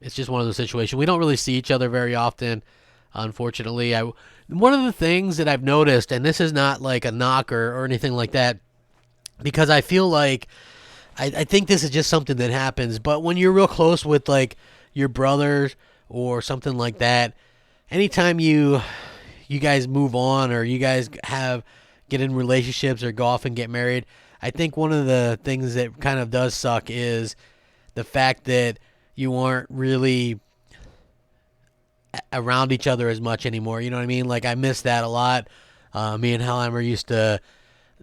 it's just one of those situations. We don't really see each other very often, unfortunately. One of the things that I've noticed, and this is not like a knock or anything like that, because I feel like I think this is just something that happens. But when you're real close with like your brothers or something like that, anytime you guys move on or you guys get in relationships or go off and get married, I think one of the things that kind of does suck is the fact that you aren't really around each other as much anymore. You know what I mean? Like, I miss that a lot. Me and Hellhammer used to,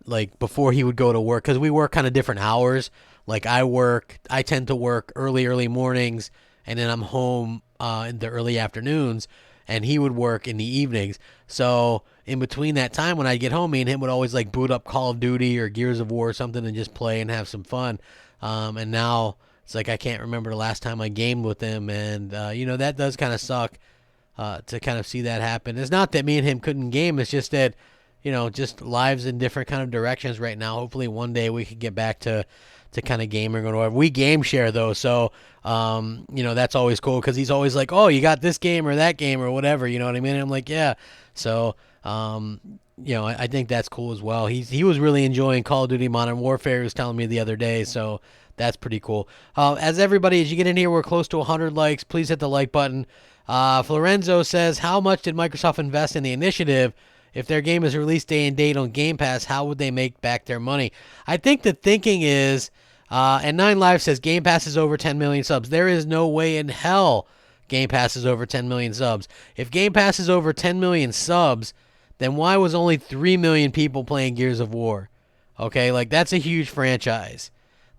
like, before he would go to work, because we work kind of different hours. Like, I tend to work early mornings, and then I'm home in the early afternoons, and he would work in the evenings. So in between that time, when I get home, me and him would always like boot up Call of Duty or Gears of War or something and just play and have some fun. And now it's like I can't remember the last time I gamed with him, and that does kind of suck to kind of see that happen. It's not that me and him couldn't game; it's just that just lives in different kind of directions right now. Hopefully, one day we could get back to kind of gaming or whatever. We game share though, so that's always cool because he's always like, "Oh, you got this game or that game or whatever." You know what I mean? And I'm like, "Yeah." So I think that's cool as well. He was really enjoying Call of Duty Modern Warfare. He was telling me the other day, so that's pretty cool. As you get in here, we're close to 100 likes. Please hit the like button. Florenzo says, how much did Microsoft invest in the initiative? If their game is released day and date on Game Pass, how would they make back their money? I think the thinking is, and 9Live says, Game Pass is over 10 million subs. There is no way in hell Game Pass is over 10 million subs. If Game Pass is over 10 million subs, then why was only 3 million people playing Gears of War? Okay, like that's a huge franchise.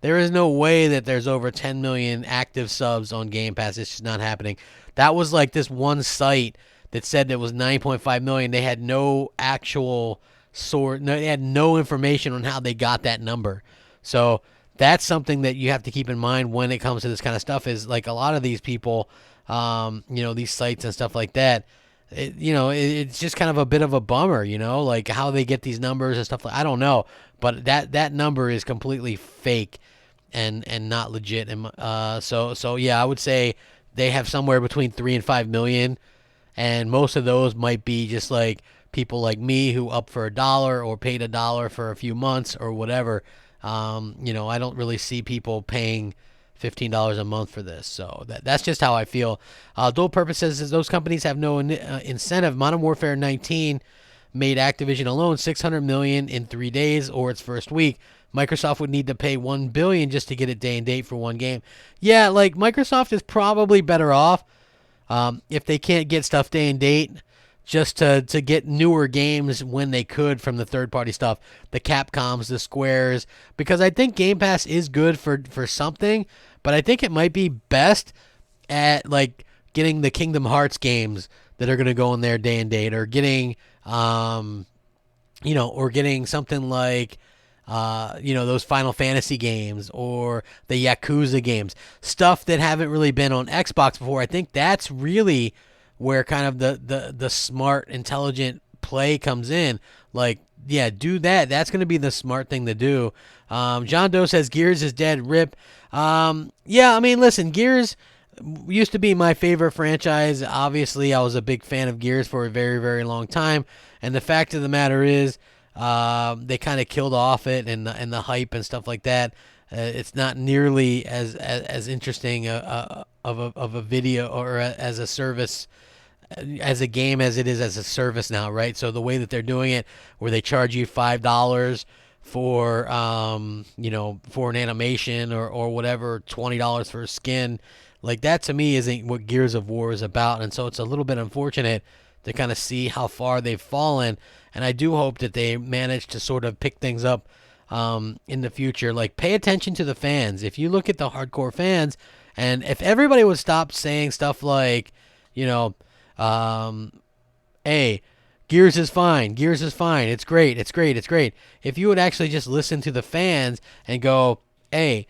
There is no way that there's over 10 million active subs on Game Pass. It's just not happening. That was like this one site that said there was 9.5 million. They had no actual they had no information on how they got that number. So that's something that you have to keep in mind when it comes to this kind of stuff, is like a lot of these people, these sites and stuff like that, it's just kind of a bit of a bummer, like how they get these numbers and stuff. I don't know, but that number is completely fake and not legit. And so yeah, I would say they have somewhere between 3 and 5 million, and most of those might be just like people like me who up for $1 or paid $1 for a few months or whatever. I don't really see people paying $15 a month for this, so that's just how I feel. Dual Purpose says those companies have no incentive. Modern Warfare 19 made Activision alone $600 million in 3 days or its first week. Microsoft would need to pay $1 billion just to get it day and date for one game. Yeah, like Microsoft is probably better off if they can't get stuff day and date, just to get newer games when they could from the third-party stuff, the Capcoms, the Squares, because I think Game Pass is good for something, but I think it might be best at like getting the Kingdom Hearts games that are going to go in there day and date, or getting, or getting something like, those Final Fantasy games or the Yakuza games, stuff that haven't really been on Xbox before. I think that's really where kind of the smart, intelligent play comes in. Like, yeah, do that. That's going to be the smart thing to do. John Doe says Gears is dead. Rip. Yeah, I mean, listen, Gears used to be my favorite franchise. Obviously, I was a big fan of Gears for a very, very long time. And the fact of the matter is, they kind of killed off it and the hype and stuff like that. It's not nearly as interesting of a video or as a service, as a game, as it is as a service now, right? So the way that they're doing it, where they charge you $5 for for an animation or whatever, $20 for a skin, like that to me isn't what Gears of War is about. And so it's a little bit unfortunate to kind of see how far they've fallen. And I do hope that they manage to sort of pick things up in the future. Like, pay attention to the fans. If you look at the hardcore fans, and if everybody would stop saying stuff like, hey, Gears is fine. Gears is fine. It's great. It's great. It's great. If you would actually just listen to the fans and go, hey,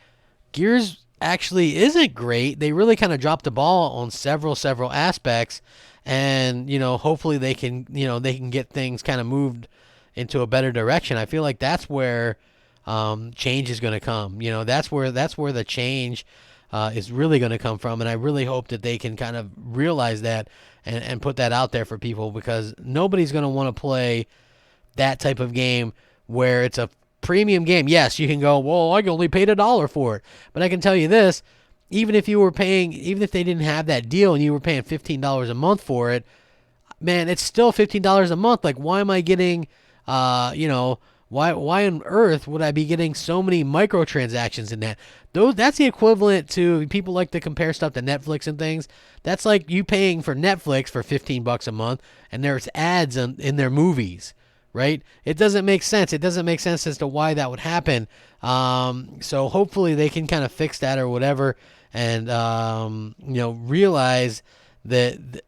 Gears actually isn't great. They really kind of dropped the ball on several aspects, and hopefully they can get things kind of moved into a better direction. I feel like that's where change is going to come. That's where the change is really going to come from, and I really hope that they can kind of realize that and put that out there for people, because nobody's going to want to play that type of game where it's a premium game. Yes, you can go, well, I only paid $1 for it, but I can tell you this: even if they didn't have that deal and you were paying $15 a month for it, man, it's still $15 a month. Like, why am I getting, why on earth would I be getting so many microtransactions in that? That's the equivalent to, people like to compare stuff to Netflix and things. That's like you paying for Netflix for $15 a month, and there's ads in their movies, right? It doesn't make sense. It doesn't make sense as to why that would happen. So hopefully they can kind of fix that or whatever, and realize that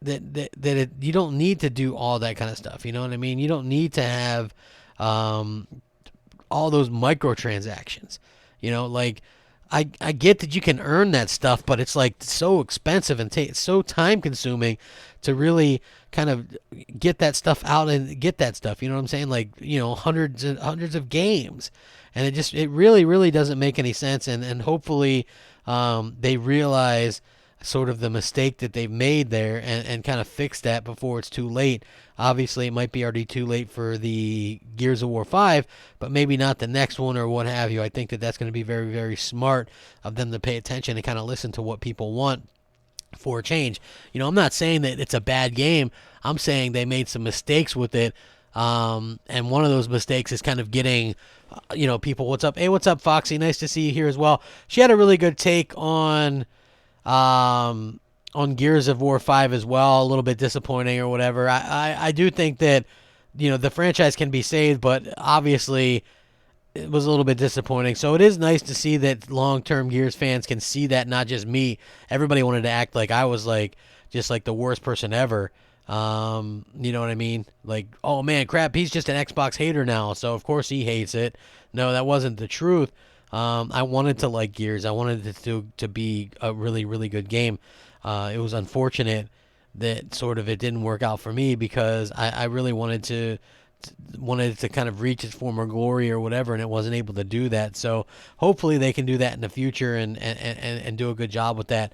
you don't need to do all that kind of stuff. You know what I mean? You don't need to have all those microtransactions. Like, I get that you can earn that stuff, but it's like so expensive and it's so time consuming to really kind of get that stuff out and get that stuff. You know what I'm saying? Like, hundreds and hundreds of games, and it really doesn't make any sense. And hopefully they realize sort of the mistake that they've made there, and kind of fix that before it's too late. Obviously, it might be already too late for the Gears of War 5, but maybe not the next one or what have you. I think that that's going to be very, very smart of them to pay attention and kind of listen to what people want for a change. I'm not saying that it's a bad game. I'm saying they made some mistakes with it, and one of those mistakes is kind of getting, people, what's up? Hey, what's up, Foxy? Nice to see you here as well. She had a really good take on Gears of War 5 as well. A little bit disappointing or whatever. I do think that, the franchise can be saved, but obviously it was a little bit disappointing. So it is nice to see that long-term Gears fans can see that, not just me. Everybody wanted to act like I was just the worst person ever. You know what I mean? Like, oh man, crap, he's just an Xbox hater now, so of course he hates it. No, that wasn't the truth. I wanted to like Gears. I wanted it to be a really, really good game. It was unfortunate that sort of it didn't work out for me, because I really wanted it to kind of reach its former glory or whatever, and it wasn't able to do that. So hopefully they can do that in the future and do a good job with that.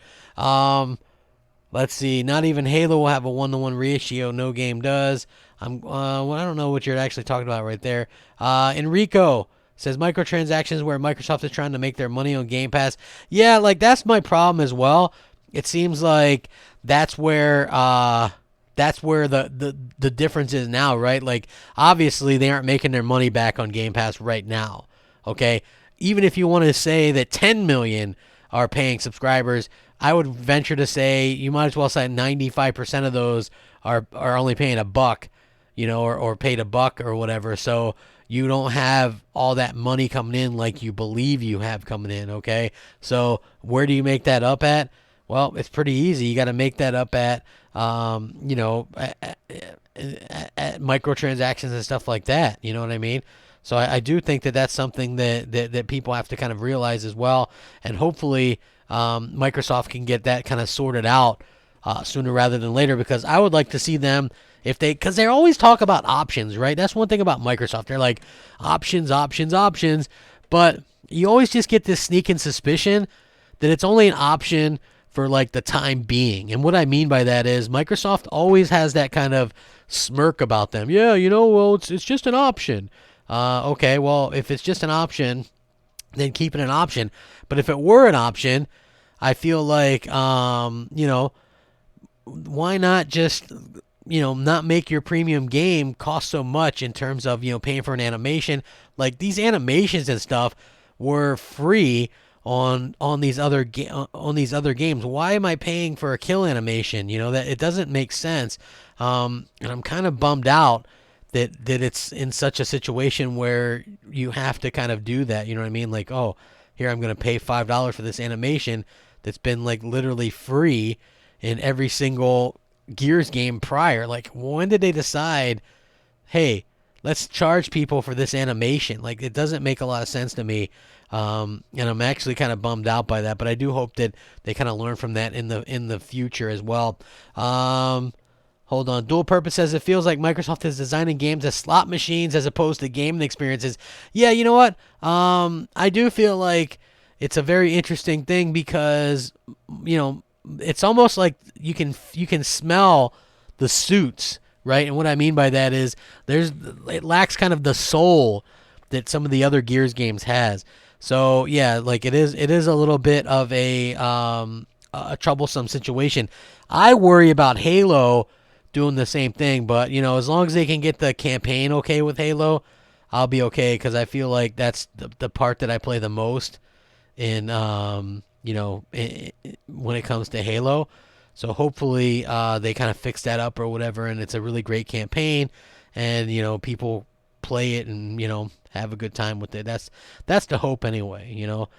Let's see. Not even Halo will have a 1-to-1 ratio. No game does. I don't know what you're actually talking about right there. Enrico says microtransactions where Microsoft is trying to make their money on Game Pass. Yeah, like that's my problem as well. It seems like that's where the difference is now, right? Like, obviously they aren't making their money back on Game Pass right now. Okay, even if you want to say that 10 million are paying subscribers, I would venture to say you might as well say 95% of those are only paying $1, or paid $1 or whatever. So you don't have all that money coming in like you believe you have coming in, okay? So where do you make that up at? Well, it's pretty easy. You got to make that up at, at microtransactions and stuff like that. You know what I mean? So I do think that that's something that people have to kind of realize as well. And hopefully Microsoft can get that kind of sorted out sooner rather than later, because I would like to see them, because they always talk about options, right? That's one thing about Microsoft. They're like, options, but you always just get this sneaking suspicion that it's only an option for like the time being. And what I mean by that is Microsoft always has that kind of smirk about them. Yeah, well, it's just an option. Okay, well, if it's just an option, then keep it an option. But if it were an option, I feel like, why not just, not make your premium game cost so much in terms of, paying for an animation. Like, these animations and stuff were free on these other games. Why am I paying for a kill animation? That it doesn't make sense. And I'm kind of bummed out that it's in such a situation where you have to kind of do that. You know what I mean? Like, oh, here I'm going to pay $5 for this animation that's been like literally free in every single Gears game prior. Like, when did they decide, hey, let's charge people for this animation. Like, it doesn't make a lot of sense to me. And I'm actually kind of bummed out by that, but I do hope that they kind of learn from that in the future as well. Hold on. Dual Purpose says it feels like Microsoft is designing games as slot machines as opposed to gaming experiences. Yeah, you know what? I do feel like it's a very interesting thing because, you know, it's almost like you can smell the suits, right? And what I mean by that is it lacks kind of the soul that some of the other Gears games has. So yeah, like it is a little bit of a troublesome situation. I worry about Halo doing the same thing, but you know, as long as they can get the campaign okay with Halo, I'll be okay because I feel like that's the part that I play the most in you know, when it comes to Halo. So hopefully they kind of fix that up or whatever, and it's a really great campaign, and you know, people play it and you know, have a good time with it. That's the hope anyway. You know,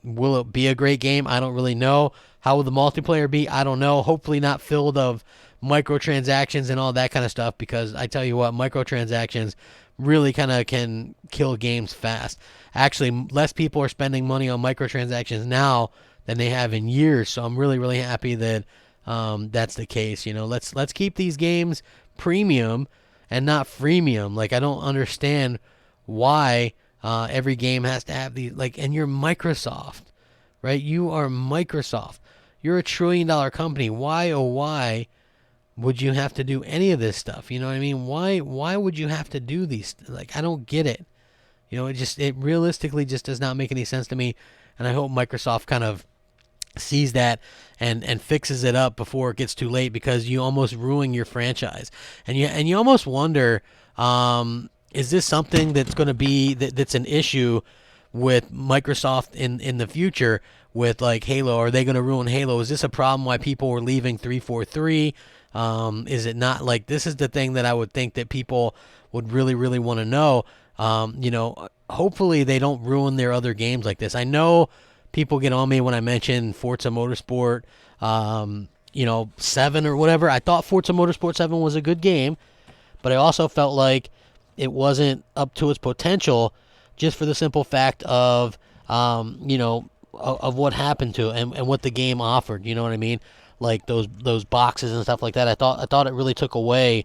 will it be a great game? I don't really know. How will the multiplayer be? I don't know. Hopefully not filled of microtransactions and all that kind of stuff, because I tell you what, microtransactions really kind of can kill games fast. Actually, less people are spending money on microtransactions now than they have in years. So I'm really, really happy that that's the case. You know, let's keep these games premium and not freemium. Like, I don't understand why every game has to have these. Like, and you're Microsoft, right? You are Microsoft. You're $1 trillion company. Why, oh why would you have to do any of this stuff? You know what I mean? Why would you have to do these? Like, I don't get it. You know, it realistically just does not make any sense to me. And I hope Microsoft kind of sees that and fixes it up before it gets too late, because you almost ruin your franchise. And you almost wonder, is this something that's going to be that's an issue with Microsoft in the future with like Halo? Are they going to ruin Halo? Is this a problem why people were leaving 343? Is it not? Like, this is the thing that I would think that people would really, really want to know. You know, hopefully they don't ruin their other games like this. I know people get on me when I mention Forza Motorsport, you know, 7 or whatever. I thought Forza Motorsport 7 was a good game, but I also felt like it wasn't up to its potential, just for the simple fact of, you know, of what happened to it and what the game offered. You know what I mean? Like those boxes and stuff like that. I thought it really took away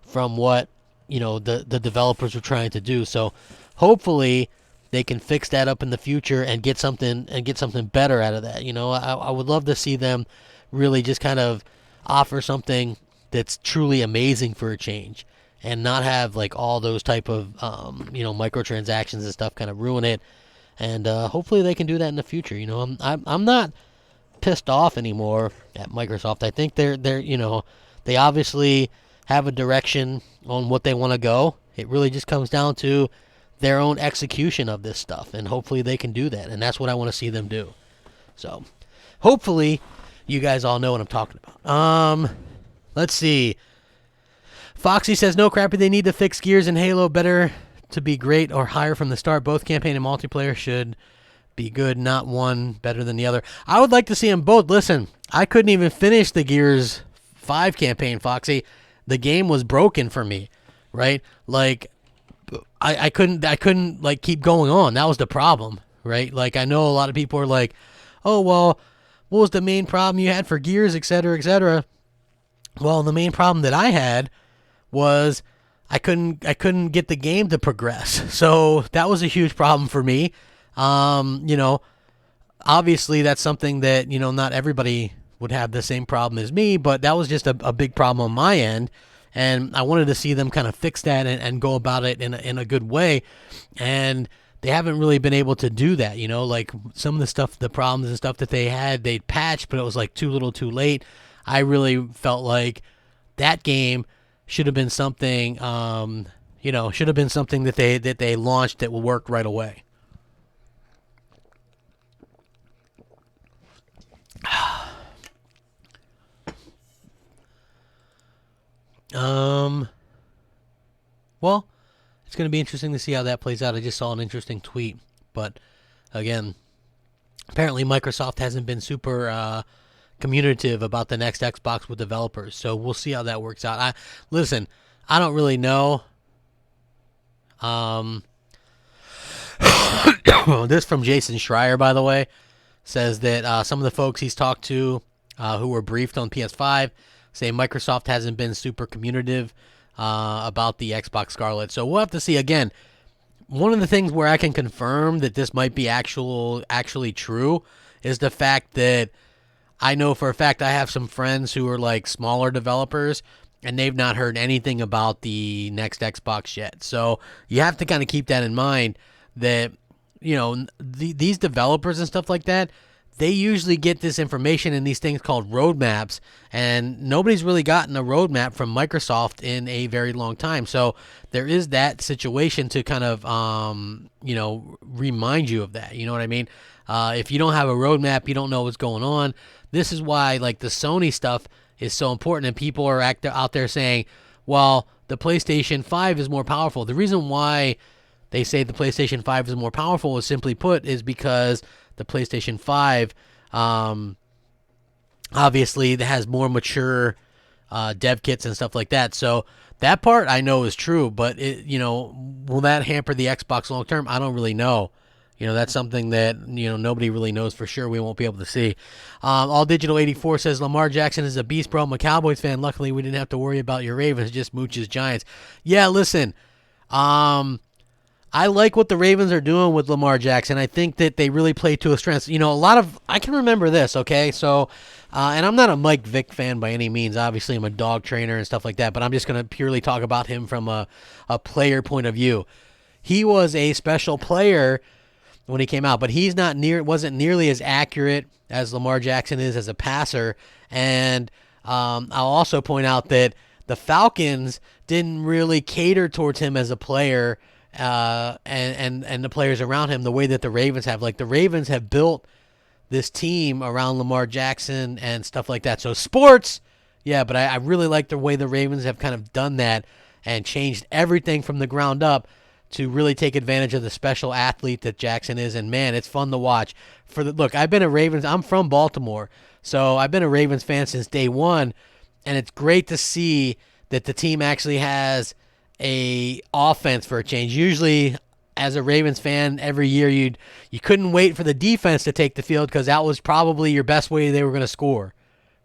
from what, you know, the developers were trying to do. So hopefully they can fix that up in the future and get something better out of that. You know, I would love to see them really just kind of offer something that's truly amazing for a change, and not have like all those type of you know, microtransactions and stuff kind of ruin it. And hopefully they can do that in the future. You know, I'm not pissed off anymore at Microsoft. I think they're you know, they obviously have a direction on what they want to go. It really just comes down to their own execution of this stuff, and hopefully they can do that, and that's what I want to see them do. So hopefully you guys all know what I'm talking about. Let's see. Foxy says, no, Crappy, they need to fix Gears and Halo. Better to be great or higher from the start. Both campaign and multiplayer should be good, not one better than the other. I would like to see them both. Listen, I couldn't even finish the Gears 5 campaign, Foxy. The game was broken for me, right? Like, I couldn't like keep going on. That was the problem, right? Like, I know a lot of people are like, oh, well, what was the main problem you had for Gears, et cetera, et cetera? Well, the main problem that I had was I couldn't get the game to progress. So that was a huge problem for me. You know, obviously that's something that, you know, not everybody would have the same problem as me, but that was just a big problem on my end. And I wanted to see them kind of fix that and go about it in a good way. And they haven't really been able to do that, you know, like some of the stuff, the problems and stuff that they had, they'd patched, but it was like too little too late. I really felt like that game should have been something, you know, should have been something that they launched that will work right away. Well, it's going to be interesting to see how that plays out. I just saw an interesting tweet, but again, apparently Microsoft hasn't been super communicative about the next Xbox with developers, so we'll see how that works out. Listen, I don't really know This from Jason Schreier, by the way, says that some of the folks he's talked to who were briefed on PS5 say Microsoft hasn't been super communicative about the Xbox Scarlett. So we'll have to see. Again, one of the things where I can confirm that this might be actually true is the fact that I know for a fact I have some friends who are like smaller developers, and they've not heard anything about the next Xbox yet. So you have to kind of keep that in mind that, these developers and stuff like that, they usually get this information in these things called roadmaps, and nobody's really gotten a roadmap from Microsoft in a very long time. So there is that situation to kind of, remind you of that. You know what I mean? If you don't have a roadmap, you don't know what's going on. This is why, like, the Sony stuff is so important, and people are out there saying, well, the PlayStation 5 is more powerful. The reason why they say the PlayStation 5 is more powerful, is simply put, is because the PlayStation 5 obviously has more mature dev kits and stuff like that. So that part I know is true, but will that hamper the Xbox long term? I don't really know. That's something that, nobody really knows for sure. We won't be able to see. All Digital 84 says Lamar Jackson is a beast, bro. I'm a Cowboys fan. Luckily, we didn't have to worry about your Ravens. Just Mooch's Giants. Yeah, listen. I like what the Ravens are doing with Lamar Jackson. I think that they really play to his strengths. I can remember this, okay? So, and I'm not a Mike Vick fan by any means. Obviously, I'm a dog trainer and stuff like that, but I'm just going to purely talk about him from a player point of view. He was a special player when he came out, but wasn't nearly as accurate as Lamar Jackson is as a passer. And I'll also point out that the Falcons didn't really cater towards him as a player, and the players around him the way that the Ravens have. Like, the Ravens have built this team around Lamar Jackson and stuff like that. So sports, yeah, but I really like the way the Ravens have kind of done that and changed everything from the ground up to really take advantage of the special athlete that Jackson is. And man, it's fun to watch. Look, I'm from Baltimore, so I've been a Ravens fan since day one, and it's great to see that the team actually has a offense for a change. Usually, as a Ravens fan, every year you couldn't wait for the defense to take the field, because that was probably your best way they were going to score,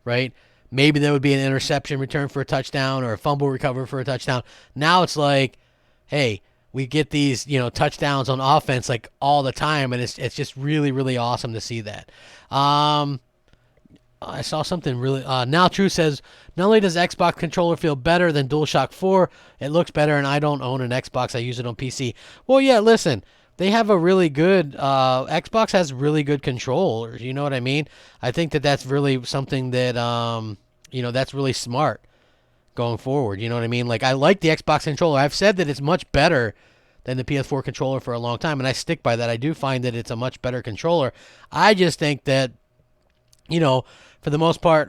right? Maybe there would be an interception return for a touchdown or a fumble recovery for a touchdown. Now it's like, hey, we get these, touchdowns on offense like all the time, and it's just really, really awesome to see that. I saw something really. Now True says, not only does Xbox controller feel better than DualShock 4, it looks better, and I don't own an Xbox. I use it on PC. Well, yeah, listen, they have a really good. Xbox has really good controllers. You know what I mean? I think that's really something that that's really smart going forward. You know what I mean? Like, I like the Xbox controller. I've said that it's much better than the PS4 controller for a long time, and I stick by that. I do find that it's a much better controller. I just think that, for the most part,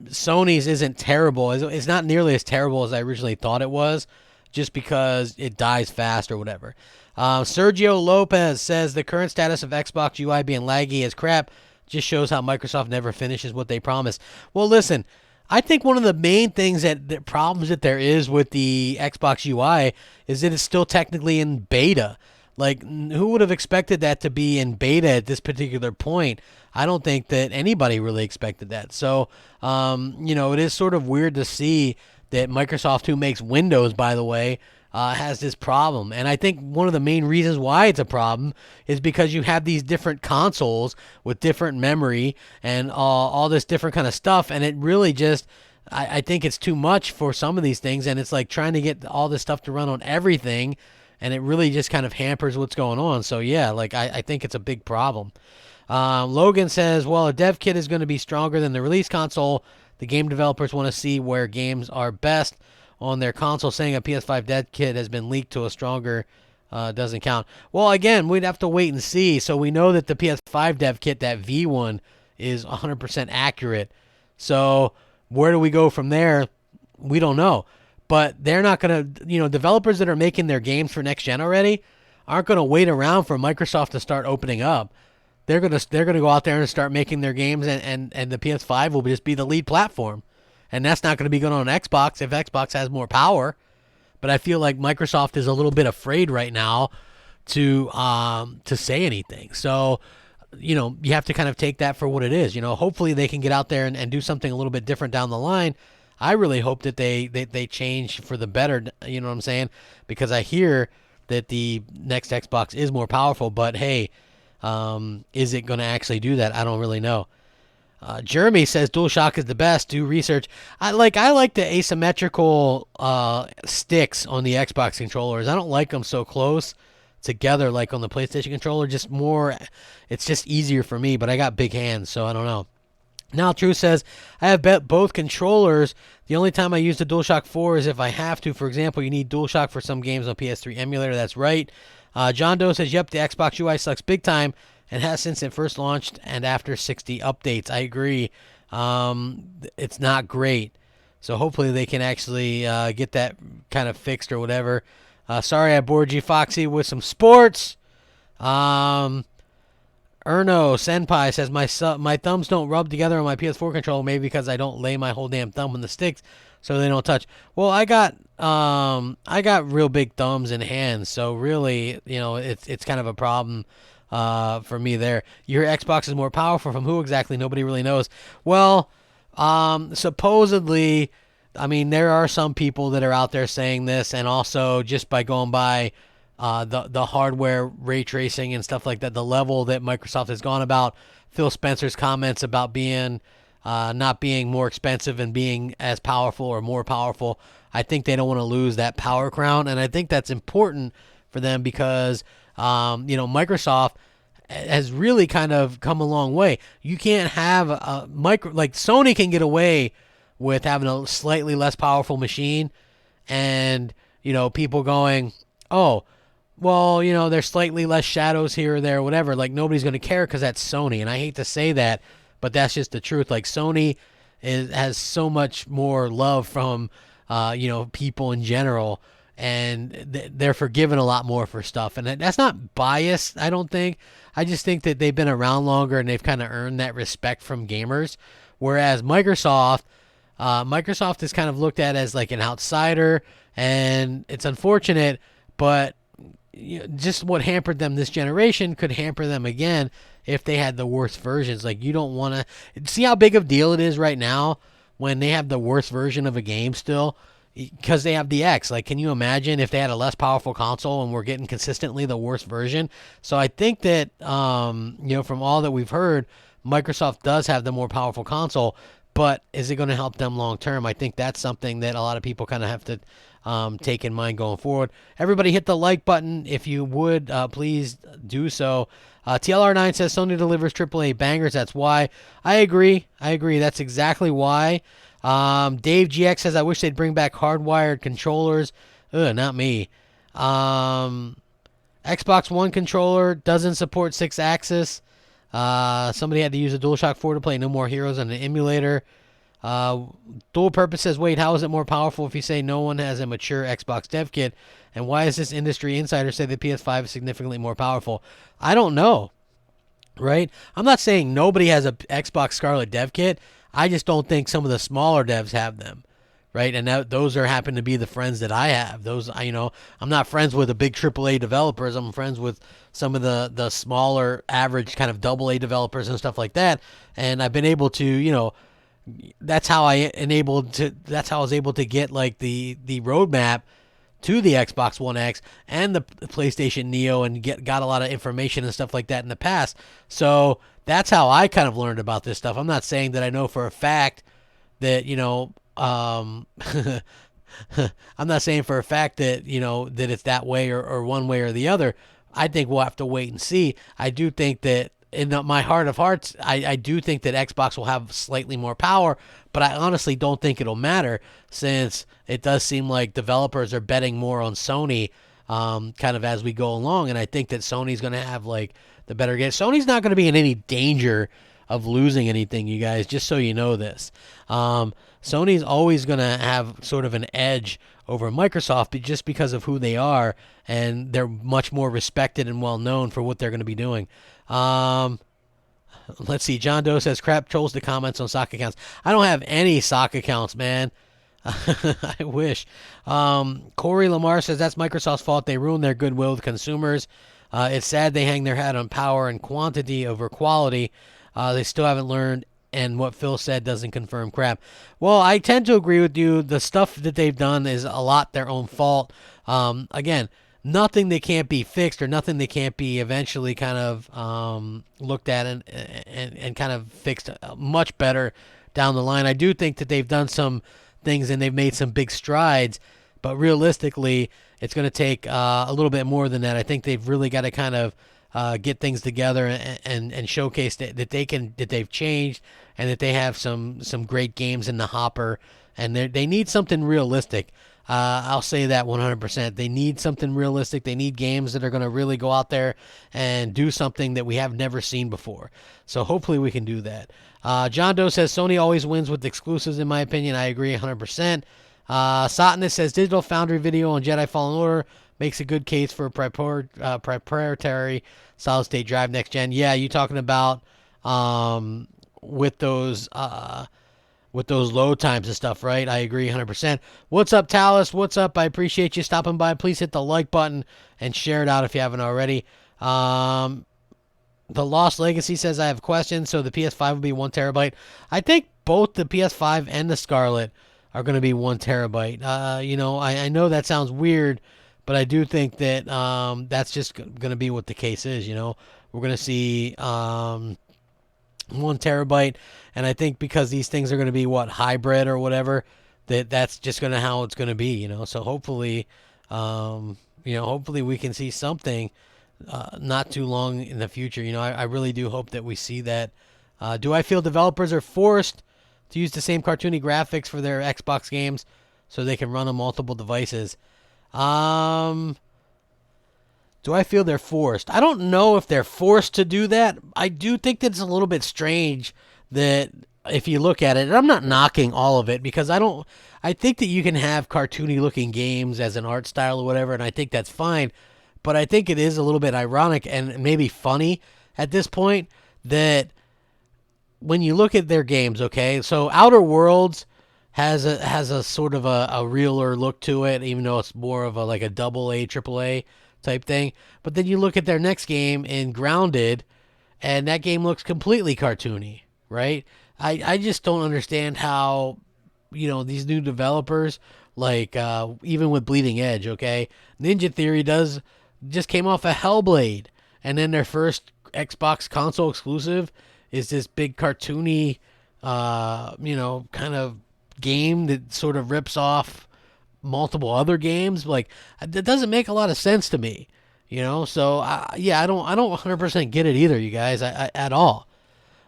Sony's isn't terrible. It's not nearly as terrible as I originally thought it was, just because it dies fast or whatever. Sergio Lopez says the current status of Xbox UI being laggy as crap just shows how Microsoft never finishes what they promise. Well, listen, I think one of the main things the problems that there is with the Xbox UI is that it's still technically in beta. Like, who would have expected that to be in beta at this particular point? I don't think that anybody really expected that. So, it is sort of weird to see that Microsoft, who makes Windows, by the way, has this problem. And I think one of the main reasons why it's a problem is because you have these different consoles with different memory and all this different kind of stuff. And it really just, I think it's too much for some of these things. And it's like trying to get all this stuff to run on everything. And it really just kind of hampers what's going on. So, yeah, like I think it's a big problem. Logan says, well, a dev kit is going to be stronger than the release console. The game developers want to see where games are best on their console. Saying a PS5 dev kit has been leaked to a stronger doesn't count. Well, again, we'd have to wait and see. So we know that the PS5 dev kit, that V1, is 100% accurate. So where do we go from there? We don't know. But they're not going to, developers that are making their games for next gen already aren't going to wait around for Microsoft to start opening up. They're going to go out there and start making their games, and the PS5 will just be the lead platform. And that's not going to be going on Xbox if Xbox has more power. but I feel like Microsoft is a little bit afraid right now to say anything. So, you have to kind of take that for what it is. Hopefully they can get out there and do something a little bit different down the line. I really hope that they change for the better, you know what I'm saying? Because I hear that the next Xbox is more powerful, but hey, is it going to actually do that? I don't really know. Jeremy says DualShock is the best. Do research. I like the asymmetrical sticks on the Xbox controllers. I don't like them so close together like on the PlayStation controller. It's just easier for me, but I got big hands, so I don't know. Now True says, I have both controllers. The only time I use the DualShock 4 is if I have to. For example, you need DualShock for some games on PS3 emulator. That's right. John Doe says, yep, the Xbox UI sucks big time and has since it first launched and after 60 updates. I agree. It's not great. So hopefully they can actually get that kind of fixed or whatever. Sorry I bored you, Foxy, with some sports. Erno Senpai says, my thumbs don't rub together on my PS4 controller, maybe because I don't lay my whole damn thumb on the sticks so they don't touch. Well, I got real big thumbs and hands, so really, it's kind of a problem for me there. Your Xbox is more powerful from who exactly? Nobody really knows. Well, supposedly, I mean, there are some people that are out there saying this, and also just by going by the hardware ray tracing and stuff like that, the level that Microsoft has gone about, Phil Spencer's comments about being not being more expensive and being as powerful or more powerful, I think they don't want to lose that power crown, and I think that's important for them because Microsoft has really kind of come a long way. You can't have like Sony can get away with having a slightly less powerful machine, and people going, oh, well, there's slightly less shadows here or there or whatever. Like, nobody's going to care because that's Sony. And I hate to say that, but that's just the truth. Like, Sony has so much more love from, people in general. And they're forgiven a lot more for stuff. And that's not biased, I don't think. I just think that they've been around longer and they've kind of earned that respect from gamers. Whereas Microsoft is kind of looked at as like an outsider. And it's unfortunate, but just what hampered them this generation could hamper them again if they had the worst versions. Like, you don't want to see how big of a deal it is right now when they have the worst version of a game still because they have the X. Like, can you imagine if they had a less powerful console and we're getting consistently the worst version? So I think that from all that we've heard, Microsoft does have the more powerful console, but is it going to help them long term? I think that's something that a lot of people kind of have to take in mind going forward. Everybody hit the like button if you would. Please do so. TLR9 says Sony delivers AAA bangers. That's why. I agree. That's exactly why. Dave GX says, I wish they'd bring back hardwired controllers. Not me. Xbox One controller doesn't support 6-axis. Somebody had to use a DualShock 4 to play No More Heroes on an emulator. Dual Purpose says, wait, how is it more powerful if you say no one has a mature Xbox dev kit? And why does this industry insider say the PS5 is significantly more powerful? I don't know, right? I'm not saying nobody has a Xbox Scarlett dev kit. I just don't think some of the smaller devs have them, right? And those happen to be the friends that I have. I'm not friends with the big AAA developers. I'm friends with some of the smaller, average kind of AA developers and stuff like that. And I've been able to, that's how I was able to get like the roadmap to the Xbox One X and the PlayStation Neo and got a lot of information and stuff like that in the past. So that's how I kind of learned about this stuff. I'm not saying that I know for a fact that, I'm not saying for a fact that, that it's that way or one way or the other. I think we'll have to wait and see. I do think that in my heart of hearts, I do think that Xbox will have slightly more power, but I honestly don't think it'll matter since it does seem like developers are betting more on Sony kind of as we go along, and I think that Sony's going to have like the better game. Sony's not going to be in any danger of losing anything, you guys, just so you know this. Sony's always going to have sort of an edge over Microsoft just because of who they are, and they're much more respected and well known for what they're going to be doing. Let's see. John Doe says, crap trolls the comments on sock accounts. I don't have any sock accounts, man. I wish. Corey Lamar says that's Microsoft's fault. They ruined their goodwill with consumers. It's sad they hang their hat on power and quantity over quality. They still haven't learned, and what Phil said doesn't confirm crap. Well, I tend to agree with you. The stuff that they've done is a lot their own fault. Again, nothing that can't be fixed or nothing that can't be eventually kind of looked at and kind of fixed much better down the line. I do think that they've done some things and they've made some big strides, but realistically, it's going to take a little bit more than that. I think they've really got to kind of get things together and showcase that they've changed and that they have some great games in the hopper, and they need something realistic. I'll say that 100%. They need something realistic. They need games that are going to really go out there and do something that we have never seen before. So hopefully we can do that. John Doe says Sony always wins with exclusives, in my opinion. I agree 100%. Satnus says Digital Foundry video on Jedi Fallen Order makes a good case for a proprietary solid-state drive next gen. Yeah, you talking about with those load times and stuff, right? I agree 100%. What's up, Talus? What's up? I appreciate you stopping by. Please hit the like button and share it out if you haven't already. The Lost Legacy says I have questions. So the PS5 will be 1 terabyte. I think both the PS5 and the Scarlett are going to be 1 terabyte. I know that sounds weird, but I do think that that's just going to be what the case is. We're going to see 1 terabyte, and I think because these things are going to be hybrid or whatever, that's just going to how it's going to be. So hopefully, hopefully we can see something not too long in the future. I really do hope that we see that. Do I feel developers are forced to use the same cartoony graphics for their Xbox games so they can run on multiple devices? Do I feel they're forced? I don't know if they're forced to do that. I do think that it's a little bit strange that if you look at it, and I'm not knocking all of it because I think that you can have cartoony looking games as an art style or whatever, and I think that's fine. But I think it is a little bit ironic and maybe funny at this point that when you look at their games, okay, so Outer Worlds has a sort of a realer look to it, even though it's more of a double A, triple A type thing. But then you look at their next game in Grounded, and that game looks completely cartoony, right? I just don't understand how, these new developers, even with Bleeding Edge, okay, Ninja Theory just came off a Hellblade, and then their first Xbox console exclusive is this big cartoony, kind of game that sort of rips off multiple other games. That doesn't make a lot of sense to me, So I don't 100% get it either, you guys, at all.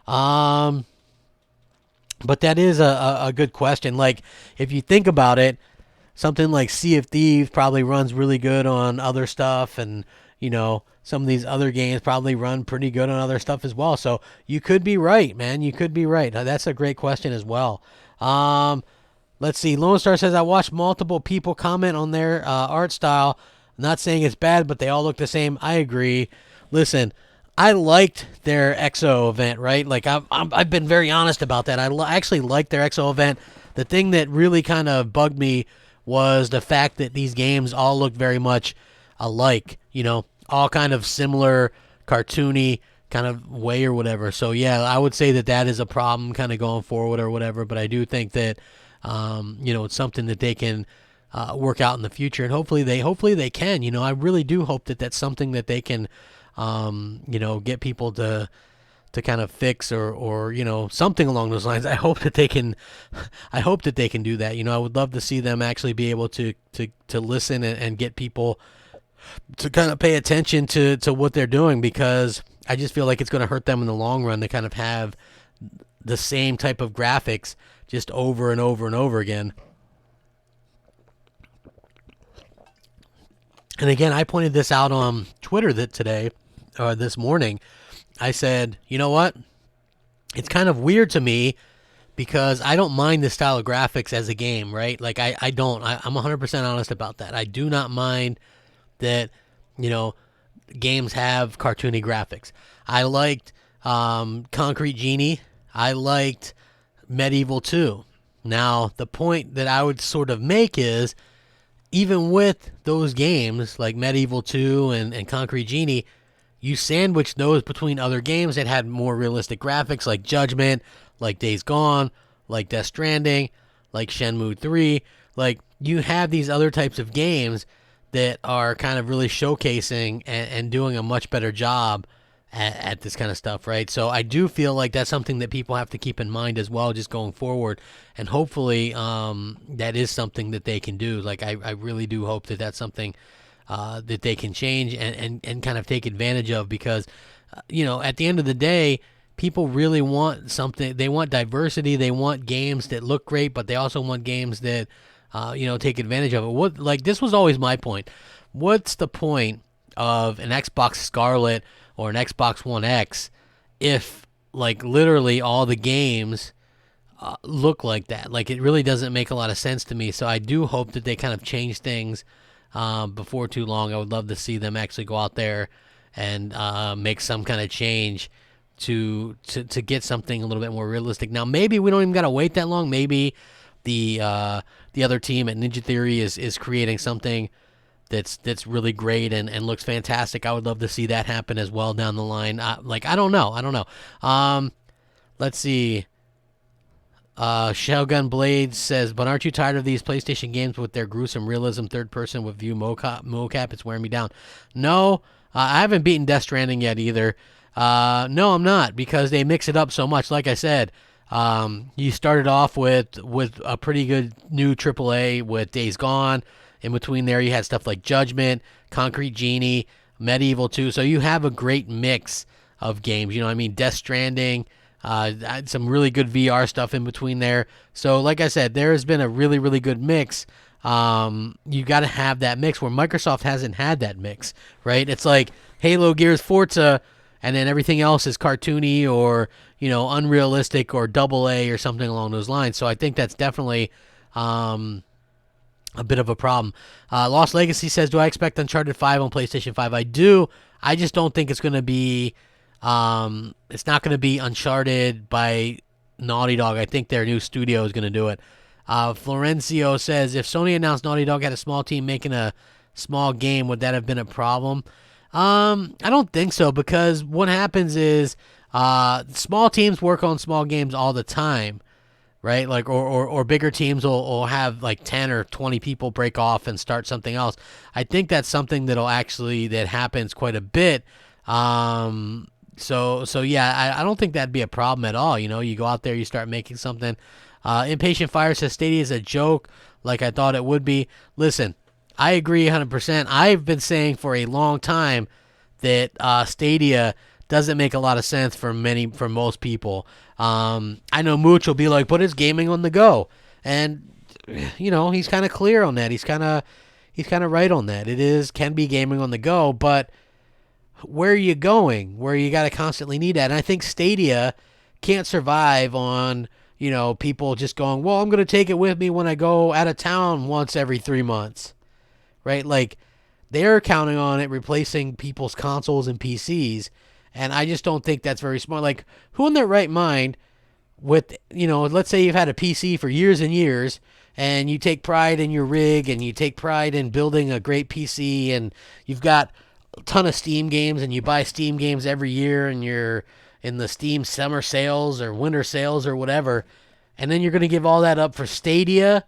But that is a good question. If you think about it, something like Sea of Thieves probably runs really good on other stuff, and some of these other games probably run pretty good on other stuff as well. So you could be right, man. You could be right. That's a great question as well. Let's see. Lone Star says I watched multiple people comment on their art style. I'm not saying it's bad, but they all look the same. I agree. Listen, I liked their EXO event, right? I've been very honest about that. I actually liked their EXO event. The thing that really kind of bugged me was the fact that these games all look very much alike, all kind of similar, cartoony kind of way or whatever. So yeah, I would say that is a problem kind of going forward or whatever, but I do think that, it's something that they can work out in the future, and hopefully they can, I really do hope that that's something that they can, get people to kind of fix or something along those lines. I hope that they can do that. I would love to see them actually be able to listen and get people to kind of pay attention to what they're doing, because I just feel like it's going to hurt them in the long run to kind of have the same type of graphics just over and over and over again. And again, I pointed this out on Twitter this morning. I said, you know what? It's kind of weird to me because I don't mind the style of graphics as a game, right? I don't. I'm 100% honest about that. I do not mind that, games have cartoony graphics. I liked Concrete Genie. I liked Medieval 2. Now, the point that I would sort of make is, even with those games like Medieval 2 and Concrete Genie, you sandwich those between other games that had more realistic graphics like Judgment, like Days Gone, like Death Stranding, like Shenmue 3. Like, you have these other types of games that are kind of really showcasing and doing a much better job at this kind of stuff, right? So I do feel like that's something that people have to keep in mind as well, just going forward. And hopefully that is something that they can do. Like, I really do hope that that's something that they can change and kind of take advantage of, because, at the end of the day, people really want something. They want diversity. They want games that look great, but they also want games that, take advantage of it. This was always my point. What's the point of an Xbox Scarlett or an Xbox One X if, literally all the games look like that? It really doesn't make a lot of sense to me. So I do hope that they kind of change things before too long. I would love to see them actually go out there and make some kind of change to get something a little bit more realistic. Now, maybe we don't even got to wait that long. Maybe the other team at Ninja Theory is creating something that's really great and looks fantastic. I would love to see that happen as well down the line. I don't know. Let's see. Shellgun Blades says, but aren't you tired of these PlayStation games with their gruesome realism, third person with view mocap? It's wearing me down. No, I haven't beaten Death Stranding yet either. No, I'm not, because they mix it up so much. Like I said, you started off with a pretty good new AAA with Days Gone. In between there, you had stuff like Judgment, Concrete Genie, Medieval 2. So you have a great mix of games. Death Stranding, some really good VR stuff in between there. So like I said, there has been a really, really good mix. You got to have that mix, where Microsoft hasn't had that mix, right? It's like Halo, Gears, Forza, and then everything else is cartoony or, unrealistic or AA or something along those lines. So I think that's definitely a bit of a problem. Lost Legacy says, do I expect Uncharted 5 on PlayStation 5? I do. I just don't think it's going to be, it's not going to be Uncharted by Naughty Dog. I think their new studio is going to do it. Florencio says, if Sony announced Naughty Dog had a small team making a small game, would that have been a problem? I don't think so, because what happens is small teams work on small games all the time. Right? Or bigger teams will have 10 or 20 people break off and start something else. I think that's something that happens quite a bit. So yeah, I don't think that'd be a problem at all. You go out there, you start making something. Impatient Fire says Stadia is a joke, like I thought it would be. Listen, I agree 100%. I've been saying for a long time that Stadia doesn't make a lot of sense for most people. I know Mooch will be like, but it's gaming on the go. And, he's kind of clear on that. He's kind of right on that. It can be gaming on the go, but where are you going? Where you got to constantly need that. And I think Stadia can't survive on, people just going, well, I'm going to take it with me when I go out of town once every 3 months. Right? They're counting on it replacing people's consoles and PCs. And I just don't think that's very smart. Who in their right mind with, let's say you've had a PC for years and years, and you take pride in your rig, and you take pride in building a great PC, and you've got a ton of Steam games, and you buy Steam games every year, and you're in the Steam summer sales or winter sales or whatever, and then you're going to give all that up for Stadia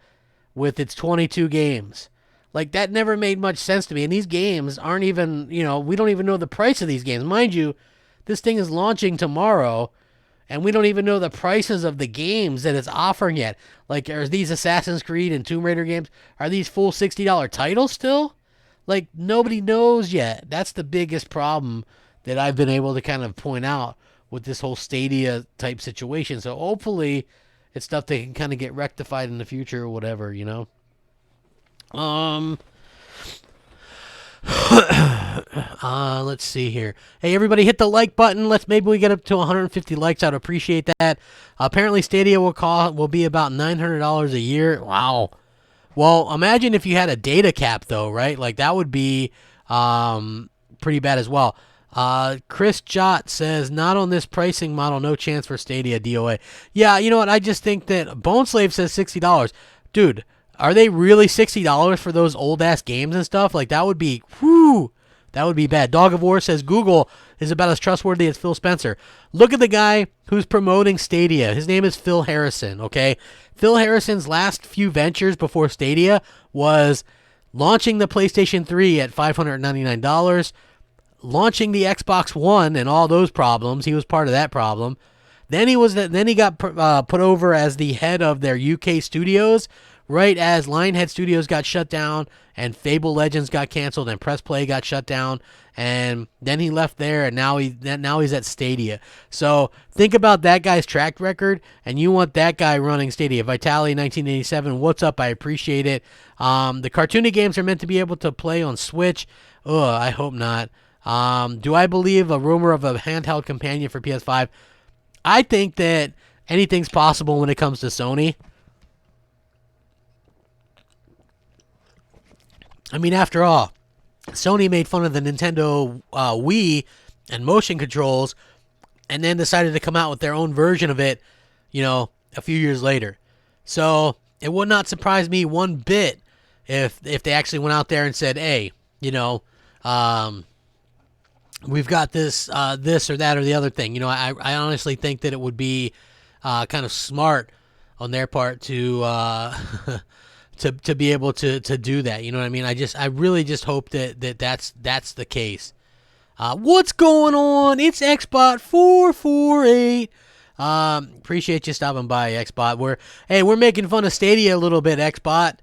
with its 22 games. That never made much sense to me. And these games aren't even, we don't even know the price of these games. Mind you, this thing is launching tomorrow, and we don't even know the prices of the games that it's offering yet. Are these Assassin's Creed and Tomb Raider games, are these full $60 titles still? Nobody knows yet. That's the biggest problem that I've been able to kind of point out with this whole Stadia type situation. So hopefully it's stuff that can kind of get rectified in the future or whatever, Let's see here. Hey, everybody, hit the like button. Maybe we get up to 150 likes. I'd appreciate that. Apparently, Stadia will be about $900 a year. Wow. Well, imagine if you had a data cap, though, right? That would be pretty bad as well. Chris Jott says, not on this pricing model, no chance for Stadia DOA. Yeah, you know what? I just think that Boneslave says $60. Dude, are they really $60 for those old ass games and stuff? Like, that would be, whoo, that would be bad. Dog of War says Google is about as trustworthy as Phil Spencer. Look at the guy who's promoting Stadia. His name is Phil Harrison, okay? Phil Harrison's last few ventures before Stadia was launching the PlayStation 3 at $599, launching the Xbox One and all those problems. He was part of that problem. Then he got put over as the head of their UK studios, right as Lionhead Studios got shut down and Fable Legends got canceled and Press Play got shut down, and then he left there, and now he's at Stadia. So think about that guy's track record, and you want that guy running Stadia. Vitaly 1987, what's up? I appreciate it. The cartoony games are meant to be able to play on Switch. Ugh, I hope not. Do I believe a rumor of a handheld companion for PS5? I think that anything's possible when it comes to Sony. I mean, after all, Sony made fun of the Nintendo Wii and motion controls and then decided to come out with their own version of it, a few years later. So it would not surprise me one bit if they actually went out there and said, hey, we've got this or that or the other thing. I honestly think that it would be kind of smart on their part to to be able to do that. You know what I mean? I really just hope that's the case. What's going on? It's Xbot 448. Appreciate you stopping by, Xbot. We're making fun of Stadia a little bit, Xbot.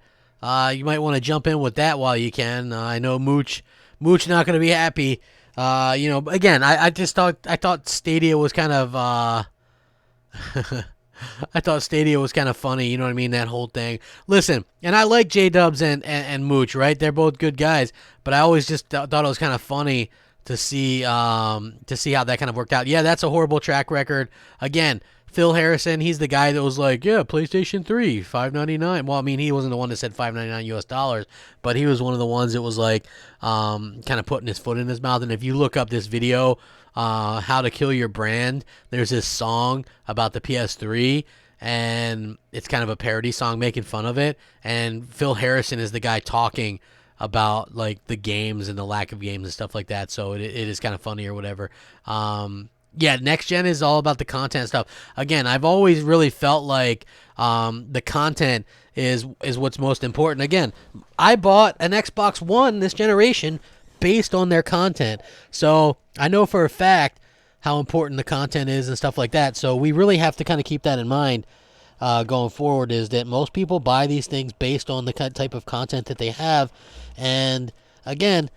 You might want to jump in with that while you can. I know Mooch not going to be happy. Again, I thought Stadia was kind of I thought Stadia was kind of funny, you know what I mean, that whole thing. Listen, and I like J-Dubs and Mooch, right? They're both good guys, but I always just thought it was kind of funny to see how that kind of worked out. Yeah, that's a horrible track record. Again, Phil Harrison, he's the guy that was like, yeah, PlayStation 3, $599. Well, I mean, he wasn't the one that said $599 US, but he was one of the ones that was like kind of putting his foot in his mouth. And if you look up this video, How to Kill Your Brand, there's this song about the PS3, and it's kind of a parody song making fun of it. And Phil Harrison is the guy talking about like the games and the lack of games and stuff like that. So it is kind of funny or whatever. Yeah, next gen is all about the content stuff. Again, I've always really felt like the content is what's most important. Again, I bought an Xbox One this generation based on their content. So I know for a fact how important the content is and stuff like that. So we really have to kind of keep that in mind going forward, is that most people buy these things based on the type of content that they have. And again,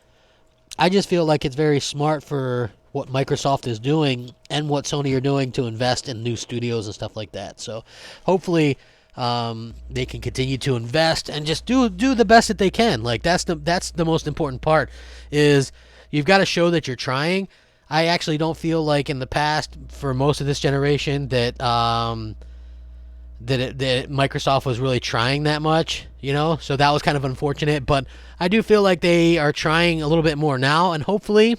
I just feel like it's very smart for what Microsoft is doing and what Sony are doing to invest in new studios and stuff like that. So hopefully they can continue to invest and just do the best that they can. Like that's the most important part, is you've got to show that you're trying. I actually don't feel like in the past, for most of this generation, that that Microsoft was really trying that much, so that was kind of unfortunate. But I do feel like they are trying a little bit more now, and hopefully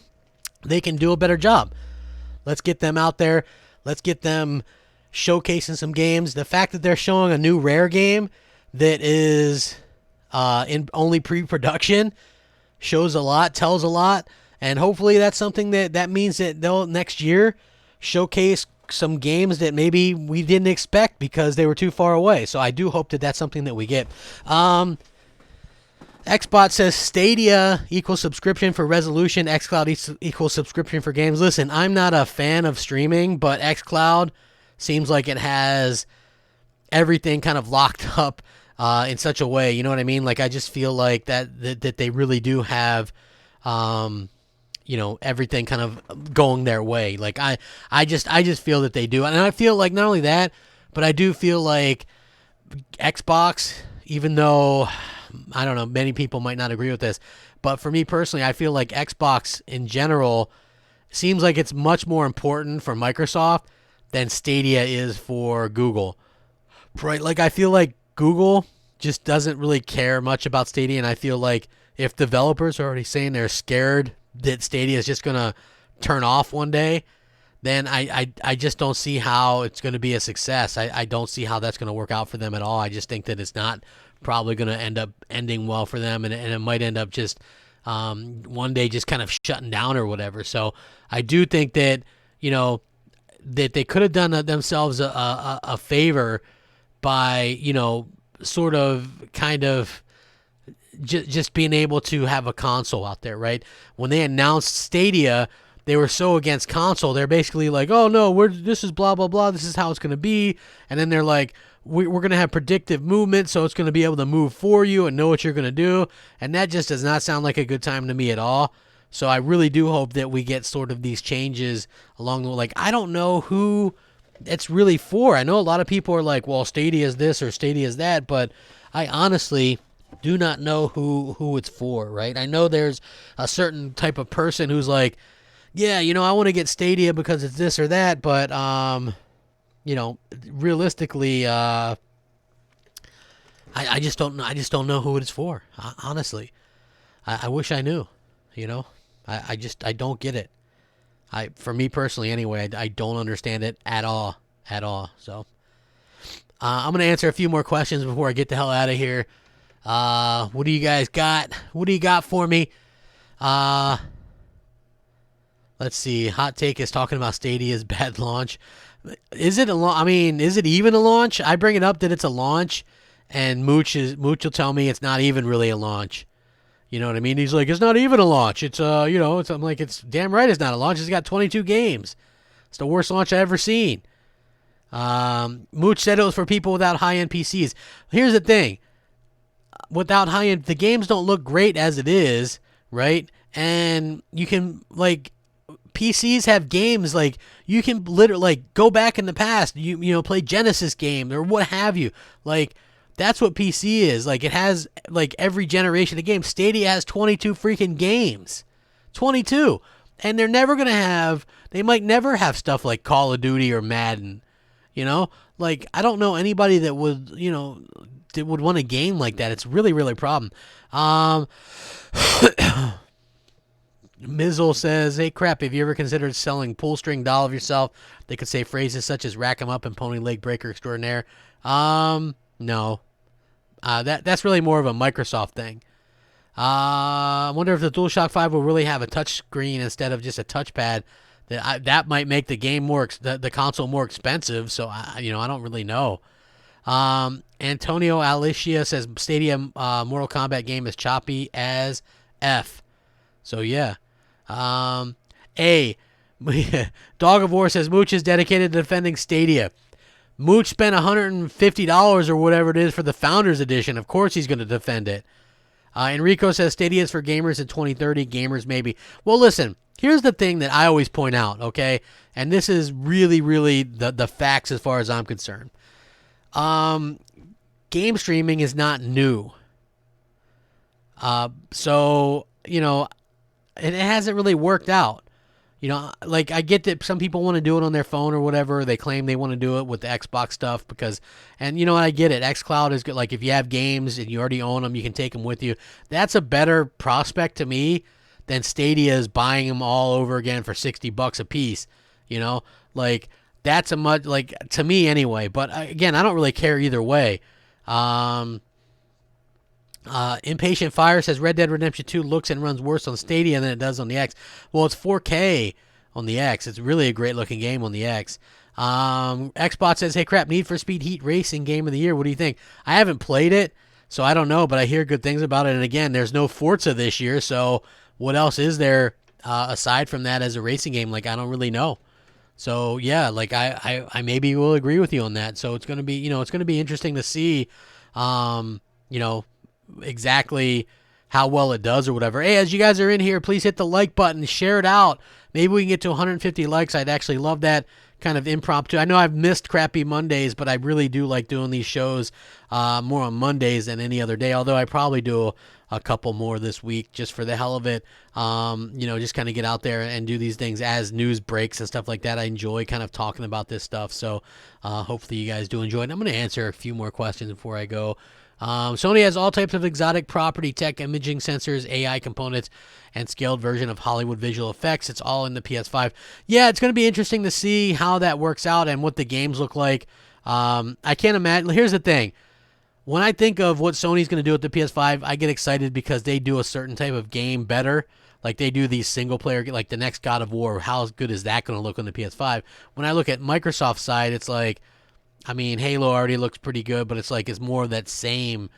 they can do a better job. Let's get them out there. Let's get them showcasing some games. The fact that they're showing a new Rare game that is in only pre-production shows a lot, tells a lot, and hopefully that's something that means that they'll next year showcase some games that maybe we didn't expect because they were too far away. So I do hope that that's something that we get. Xbot says Stadia equals subscription for resolution, xCloud equals subscription for games. Listen, I'm not a fan of streaming, but xCloud seems like it has everything kind of locked up in such a way, you know what I mean? Like, I just feel like that they really do have everything kind of going their way. Like I just feel that they do. And I feel like not only that, but I do feel like Xbox, even though I don't know, many people might not agree with this, but for me personally, I feel like Xbox in general seems like it's much more important for Microsoft than Stadia is for Google. Right? Like, I feel like Google just doesn't really care much about Stadia, and I feel like if developers are already saying they're scared that Stadia is just going to turn off one day, then I just don't see how it's going to be a success. I don't see how that's going to work out for them at all. I just think that it's not probably going to end up ending well for them, and it might end up just one day just kind of shutting down or whatever. So I do think that, you know, that they could have done themselves a favor by, you know, sort of kind of just being able to have a console out there, right? When they announced Stadia, they were so against console. They're basically like, oh no, this is blah blah blah, this is how it's going to be. And then they're like, we're going to have predictive movement, so it's going to be able to move for you and know what you're going to do. And that just does not sound like a good time to me at all. So I really do hope that we get sort of these changes along the way. Like, I don't know who it's really for. I know a lot of people are like, well, Stadia is this or Stadia is that, but I honestly do not know who it's for, right? I know there's a certain type of person who's like, yeah, you know, I want to get Stadia because it's this or that, but you know, realistically, I just don't know. I just don't know who it's for. Honestly, I wish I knew. You know, I don't get it. For me personally, anyway, I don't understand it at all. So, I'm gonna answer a few more questions before I get the hell out of here. What do you guys got? What do you got for me? Let's see. Hot Take is talking about Stadia's bad launch. Is it I mean, is it even a launch? I bring it up that it's a launch, and Mooch will tell me it's not even really a launch. You know what I mean? He's like, it's not even a launch. It's you know, I'm like, it's damn right it's not a launch. It's got 22 games. It's the worst launch I've ever seen. Mooch said it was for people without high-end PCs. Here's the thing. Without high-end, the games don't look great as it is, right? And you can, like, PCs have games, like, you can literally, like, go back in the past, you know, play Genesis games or what have you. Like, that's what PC is. Like, it has, like, every generation of games. Stadia has 22 freaking games. 22. And they're never going to have, they might never have stuff like Call of Duty or Madden. You know? Like, I don't know anybody that would, you know, that would want a game like that. It's really, really a problem. Mizzle says, hey, crap, have you ever considered selling pull string doll of yourself? They could say phrases such as rack 'em up and pony leg breaker extraordinaire. No. That's really more of a Microsoft thing. I wonder if the DualShock 5 will really have a touch screen instead of just a touchpad. That might make the game the console more expensive. So I don't really know. Antonio Alicia says Stadia Mortal Kombat game is choppy as F. So yeah. Dog of War says Mooch is dedicated to defending Stadia. Mooch spent $150 or whatever it is for the Founders Edition. Of course he's going to defend it. Enrico says Stadia is for gamers in 2030. Gamers maybe. Well, listen. Here's the thing that I always point out, okay? And this is really, really the facts as far as I'm concerned. Game streaming is not new. So, you know, it hasn't really worked out. You know, like, I get that some people want to do it on their phone or whatever. They claim they want to do it with the Xbox stuff because, and you know what, I get it. xCloud is good. Like, if you have games and you already own them, you can take them with you. That's a better prospect to me than Stadia is buying them all over again for $60 a piece. You know, like, that's a much, like, to me anyway. But again, I don't really care either way. Impatient Fire says Red Dead Redemption 2 looks and runs worse on Stadia than it does on the X. Well, it's 4K on the X. It's really a great looking game on the X. Xbot says, hey, crap, Need for Speed Heat Racing Game of the Year. What do you think? I haven't played it, so I don't know, but I hear good things about it. And again, there's no Forza this year, so what else is there aside from that as a racing game? Like, I don't really know. So yeah, like, I maybe will agree with you on that. So it's gonna be, you know, it's gonna be interesting to see, you know, exactly how well it does or whatever. Hey, as you guys are in here, please hit the like button, share it out. Maybe we can get to 150 likes. I'd actually love that kind of impromptu. I know I've missed Crappy Mondays, but I really do like doing these shows more on Mondays than any other day, although I probably do a couple more this week just for the hell of it. You know, just kind of get out there and do these things as news breaks and stuff like that. I enjoy kind of talking about this stuff, so hopefully you guys do enjoy it. I'm going to answer a few more questions before I go. Sony has all types of exotic property tech, imaging sensors, AI components, and scaled version of Hollywood visual effects. It's all in the PS5. Yeah, it's going to be interesting to see how that works out and what the games look like. I can't imagine. Here's the thing. When I think of what Sony's going to do with the PS5, I get excited because they do a certain type of game better. Like they do these single player, like the next God of War. How good is that going to look on the PS5? When I look at Microsoft's side, it's like, I mean, Halo already looks pretty good, but it's like it's more of that same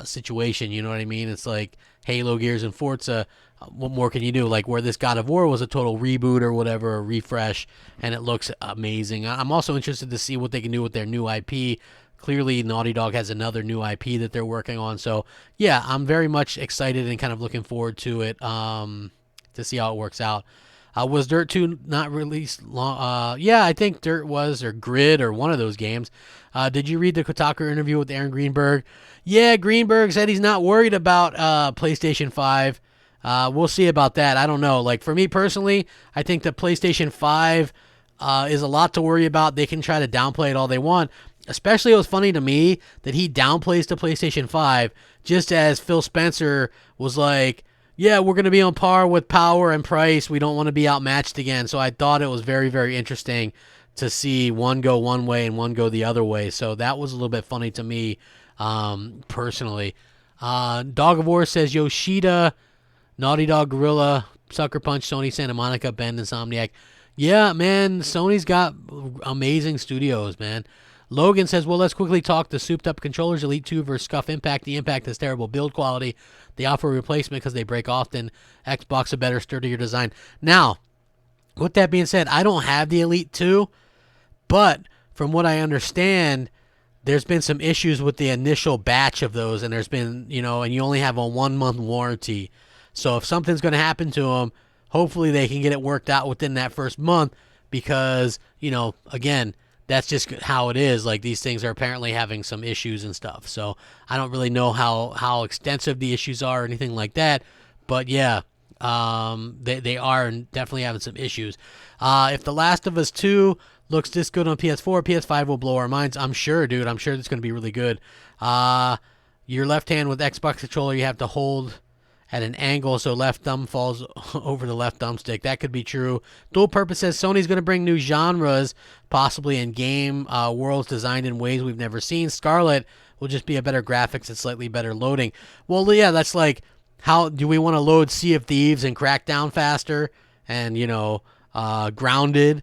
situation. You know what I mean? It's like Halo, Gears, and Forza. What more can you do? Like where this God of War was a total reboot or whatever, a refresh, and it looks amazing. I'm also interested to see what they can do with their new IP. Clearly, Naughty Dog has another new IP that they're working on. So, yeah, I'm very much excited and kind of looking forward to it to see how it works out. Was Dirt 2 not released long? Yeah, I think Dirt was, or Grid, or one of those games. Did you read the Kotaku interview with Aaron Greenberg? Yeah, Greenberg said he's not worried about PlayStation 5. We'll see about that. I don't know. Like, for me personally, I think the PlayStation 5 is a lot to worry about. They can try to downplay it all they want. Especially, it was funny to me that he downplays the PlayStation 5 just as Phil Spencer was like, yeah, we're going to be on par with power and price. We don't want to be outmatched again. So I thought it was very, very interesting to see one go one way and one go the other way. So that was a little bit funny to me personally. Dog of War says Yoshida, Naughty Dog, Gorilla, Sucker Punch, Sony, Santa Monica, Bend, Insomniac. Yeah, man, Sony's got amazing studios, man. Logan says, well, let's quickly talk the souped-up controllers, Elite 2 versus Scuff Impact. The Impact has terrible build quality. They offer a replacement because they break often. Xbox a better, sturdier design. Now, with that being said, I don't have the Elite 2, but from what I understand, there's been some issues with the initial batch of those, and there's been, and you only have a 1-month warranty. So if something's going to happen to them, hopefully they can get it worked out within that first month because, again, that's just how it is. Like these things are apparently having some issues and stuff. So I don't really know how extensive the issues are or anything like that. But yeah, they are definitely having some issues. If The Last of Us 2 looks this good on PS4, PS5 will blow our minds. I'm sure, dude. I'm sure it's going to be really good. Your left hand with Xbox controller, you have to hold at an angle so left thumb falls over the left thumbstick. That could be true. Dual Purpose says Sony's going to bring new genres, possibly in game worlds designed in ways we've never seen. Scarlett will just be a better graphics and slightly better loading. Well, yeah, that's like, how do we want to load Sea of Thieves and Crackdown faster and, Grounded?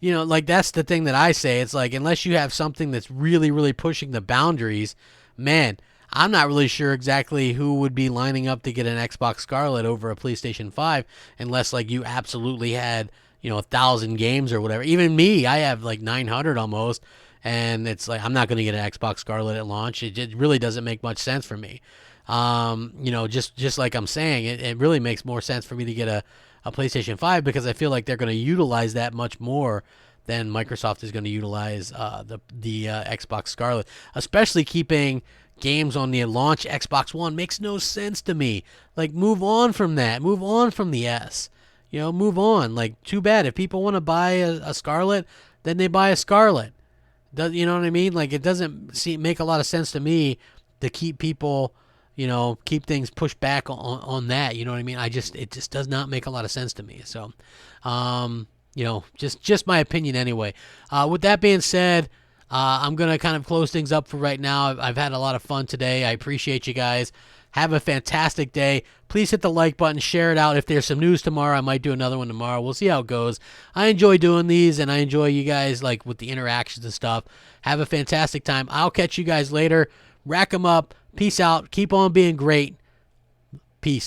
Like that's the thing that I say. It's like, unless you have something that's really, really pushing the boundaries, man, I'm not really sure exactly who would be lining up to get an Xbox Scarlett over a PlayStation 5 unless like you absolutely had, 1,000 games or whatever. Even me, I have like 900 almost, and it's like I'm not going to get an Xbox Scarlett at launch. It really doesn't make much sense for me. Just like I'm saying, it really makes more sense for me to get a PlayStation 5 because I feel like they're going to utilize that much more than Microsoft is going to utilize the Xbox Scarlett, especially keeping games on the launch Xbox One. Makes no sense to me. Like, move on from that. Move on from the S. Move on. Like, too bad. If people want to buy a Scarlett, then they buy a Scarlett. You know what I mean? Like, it doesn't make a lot of sense to me to keep people, keep things pushed back on that. You know what I mean? It just does not make a lot of sense to me. So, just my opinion anyway. With that being said, I'm going to kind of close things up for right now. I've had a lot of fun today. I appreciate you guys. Have a fantastic day. Please hit the like button, share it out. If there's some news tomorrow, I might do another one tomorrow. We'll see how it goes. I enjoy doing these, and I enjoy you guys like with the interactions and stuff. Have a fantastic time. I'll catch you guys later. Rack 'em up. Peace out. Keep on being great. Peace.